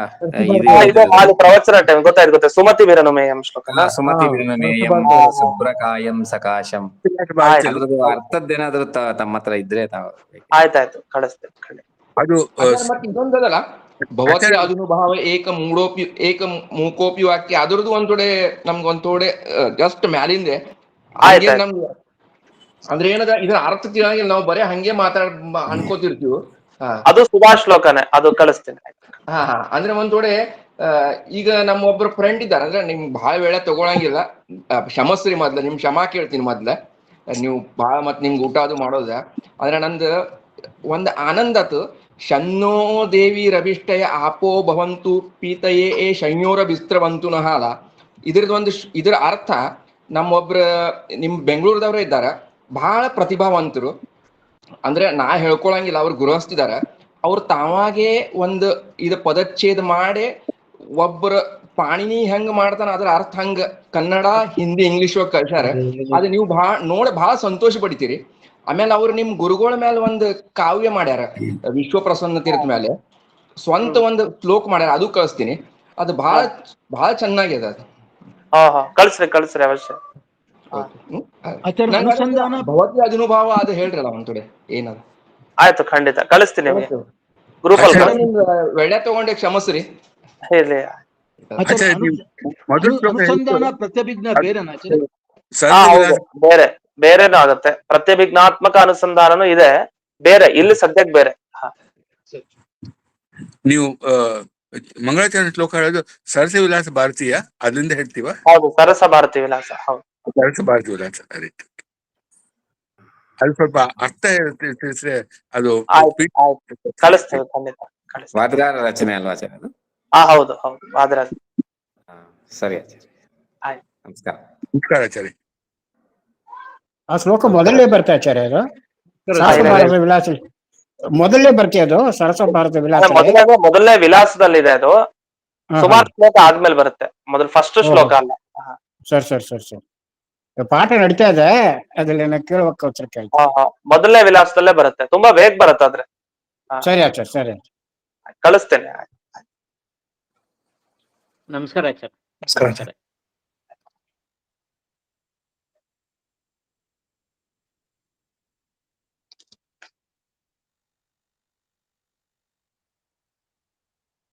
ಇದು ಪ್ರವಚನ ಟೈಮ್ ಗೊತ್ತಾಯ್ತು, ಸುಮತಿ ವೀರನಮೇಯಂ ಶ್ಲೋಕ. ಸುಮತಿ ವಿರನಮೇಯಂ ಶುಭ್ರಕಾಯಂ ಸಕಾಶಂ, ಅದ್ರದ್ದು ಅರ್ಥದ್ದೇನಾದ್ರೂ ತಮ್ಮ ಹತ್ರ ಇದ್ರೆ ತಾವು. ಆಯ್ತಾಯ್ತು, ಕಳಿಸ್ತೇನೆ. ಅದು ಇದೊಂದಲ್ಲ, ಭವತಿ ಅನುಭಾವ ಏಕ ಮೂಕೋಪಿ ವಾಕ್ಯ, ಅದ್ರದ್ದು ಒಂದೊಡೆ ನಮ್ಗೆ ಒಂದೊಡೆ ಜಸ್ಟ್ ಮ್ಯಾಲಿಂದೆ ನಮ್ಗೆ ಅಂದ್ರೆ ಏನದ ಇದರ ಅರ್ಥ ತಿಳಂಗಿಲ್ಲ, ನಾವು ಬರೀ ಹಂಗೆ ಅನ್ಕೋತಿರ್ತೀವಿ. ಅದು ಸುಧಾ ಶ್ಲೋಕನೇ, ಅದು ಕಳಿಸ್ತೇನೆ. ಅಂದ್ರೆ ಒಂದೊಡೆ ಈಗ ನಮ್ಮ ಒಬ್ರು ಫ್ರೆಂಡ್ ಇದ್ದಾರೆ, ಅಂದ್ರೆ ನಿಮ್ ಬಹಳ ವೇಳೆ ತಗೊಳಂಗಿಲ್ಲ, ಕ್ಷಮಸ್ರಿ ಮೊದ್ಲ, ನಿಮ್ ಕ್ಷಮಾ ಕೇಳ್ತೀನಿ ಮೊದ್ಲ, ನೀವು ಬಹಳ ಮತ್ ನಿಮ್ಗೆ ಊಟ ಅದು ಮಾಡೋದ. ಅಂದ್ರೆ ನಂದು ಒಂದ್ ಆನಂದತ್ ಶನ್ನೋ ದೇವಿ ರವಿಷ್ಟಯ ಆಪೋ ಭವಂತು ಪೀತಯೇ ಶನ್ಯೋರ ಬಿಸ್ತ್ರವಂತು ನಹಾಲ. ಇದ್ರ ಅರ್ಥ ನಮ್ಮೊಬ್ರ ನಿಮ್ ಬೆಂಗಳೂರದವ್ರ ಇದ್ದಾರ, ಬಹಳ ಪ್ರತಿಭಾವಂತರು. ಅಂದ್ರೆ ನಾ ಹೇಳ್ಕೊಳಂಗಿಲ್ಲ, ಅವ್ರು ಗೃಹಸ್ಥಿದಾರ. ಅವ್ರು ತಾವಾಗೇ ಒಂದು ಪದಚ್ಛೇದ ಮಾಡಿ ಒಬ್ಬರ ಪಾಣಿನಿ ಹೆಂಗ್ ಮಾಡ್ತಾನ ಅದ್ರ ಅರ್ಥ ಹಂಗ ಕನ್ನಡ, ಹಿಂದಿ, ಇಂಗ್ಲಿಷ್ ಕಳ್ಸ್ಯಾರ. ಅದು ನೀವು ಬಹಳ ಸಂತೋಷ ಪಡಿತೀರಿ. ಆಮೇಲೆ ಅವ್ರು ನಿಮ್ ಗುರುಗಳ ಮೇಲೆ ಒಂದು ಕಾವ್ಯ ಮಾಡ್ಯಾರ, ವಿಶ್ವ ಪ್ರಸನ್ನ ತೀರ್ಥ ಮೇಲೆ ಸ್ವಂತ ಒಂದು ಶ್ಲೋಕ ಮಾಡ್ಯಾರ, ಅದು ಕಳಿಸ್ತೀನಿ. ಅದು ಬಹಳ ಚೆನ್ನಾಗಿದೆ ಅದು. ಕಳಿಸ್ರಿ ಅವಶ್ಯ. ಭವತಿ ಅನುಭವ ಅದು ಹೇಳ್ರಲ್ಲ ಒಂದೊಡೆ ಏನದ. ಆಯ್ತು, ಖಂಡಿತ ಕಳಿಸ್ತೀನಿ ನಿಮಗೆ ಗ್ರೂಪ್ ಅಲ್ಲಿ. ವೆಳ್ಳೆ ತಗೊಂಡೆ ಕ್ಷಮಸ್ರಿ. ಇರ್ಲಿ. ಅನುಸಂಧಾನ ಪ್ರತ್ಯಭಿಜ್ಞ ಬೇರೆನಾ? ಬೇರೆ ಬೇರೆನೂ ಆಗುತ್ತೆ, ಪ್ರತ್ಯಭಿಜ್ಞಾತ್ಮಕ ಅನುಸಂಧಾನನೂ ಇದೆ, ಬೇರೆ ಇಲ್ಲಿ ಸದ್ಯಕ್ಕೆ ಬೇರೆ. ನೀವು ಮಂಗಳಾಚರಣೆ ಶ್ಲೋಕ ಹೇಳೋದು ಸರಸ ವಿಲಾಸ ಭಾರತೀಯ, ಅದರಿಂದ ಹೇಳ್ತೀವ? ಹೌದು, ಸರಸ ಭಾರತಿ ವಿಲಾಸ. ಹೌದು, ಸರಸ ಭಾರತಿ ವಿಲಾಸ. ಅದು ಸ್ವಲ್ಪ ಅರ್ಥ ತಿಳಿಸಿದ್ರೆ ಅದು ಕಳಿಸ್ತೇವೆ, ಖಂಡಿತ ಕಳಿಸ್ತೇವೆ. ವಾದರಾರ ರಚನೆ ಅಲ್ವಾ ಆಚಾರ್ಯ ಅದು? ಹೌದು ವಾದರಾಜ. ಸರಿ ಆಚಾರ್ಯ, ಆಯ್ತು, ನಮಸ್ಕಾರ. ನಮಸ್ಕಾರ ಆಚಾರ್ಯ. ಆ ಶ್ಲೋಕ ಮೊದಲೇ ಬರ್ತಾ ಆಚಾರ್ಯ, ಅದು ಸರಸ ಭಾರತ ವಿಲಾಸ ಮೊದಲೇ ಬರ್ತಿ, ಅದು ಸರಸ ಭಾರತ ವಿಲಾಸ ಮೊದಲನೇ ವಿಲಾಸದಲ್ಲಿದೆ ಅದು. ಸುಮಾರು ಶ್ಲೋಕ ಆದ್ಮೇಲೆ ಬರುತ್ತೆ, ಮೊದಲು ಫಸ್ಟ್ ಶ್ಲೋಕ ಅಲ್ಲ. ಸರ್ ಪಾಠ ನಡೀತಾ ಇದೆ, ಅದ್ರಲ್ಲಿ ಕೇಳ್ಬೇಕು ಕೇಳ್ತಾ. ಮೊದಲನೇ ವಿಲಾಸದಲ್ಲೇ ಬರುತ್ತೆ, ತುಂಬಾ ಬೇಗ ಬರುತ್ತೆ ಆದ್ರೆ. ಸರಿ ಆಚಾರ್ಯ, ಸರಿ ಕಳಿಸ್ತೇನೆ. ನಮಸ್ಕಾರ ಆಚಾರ್ಯ.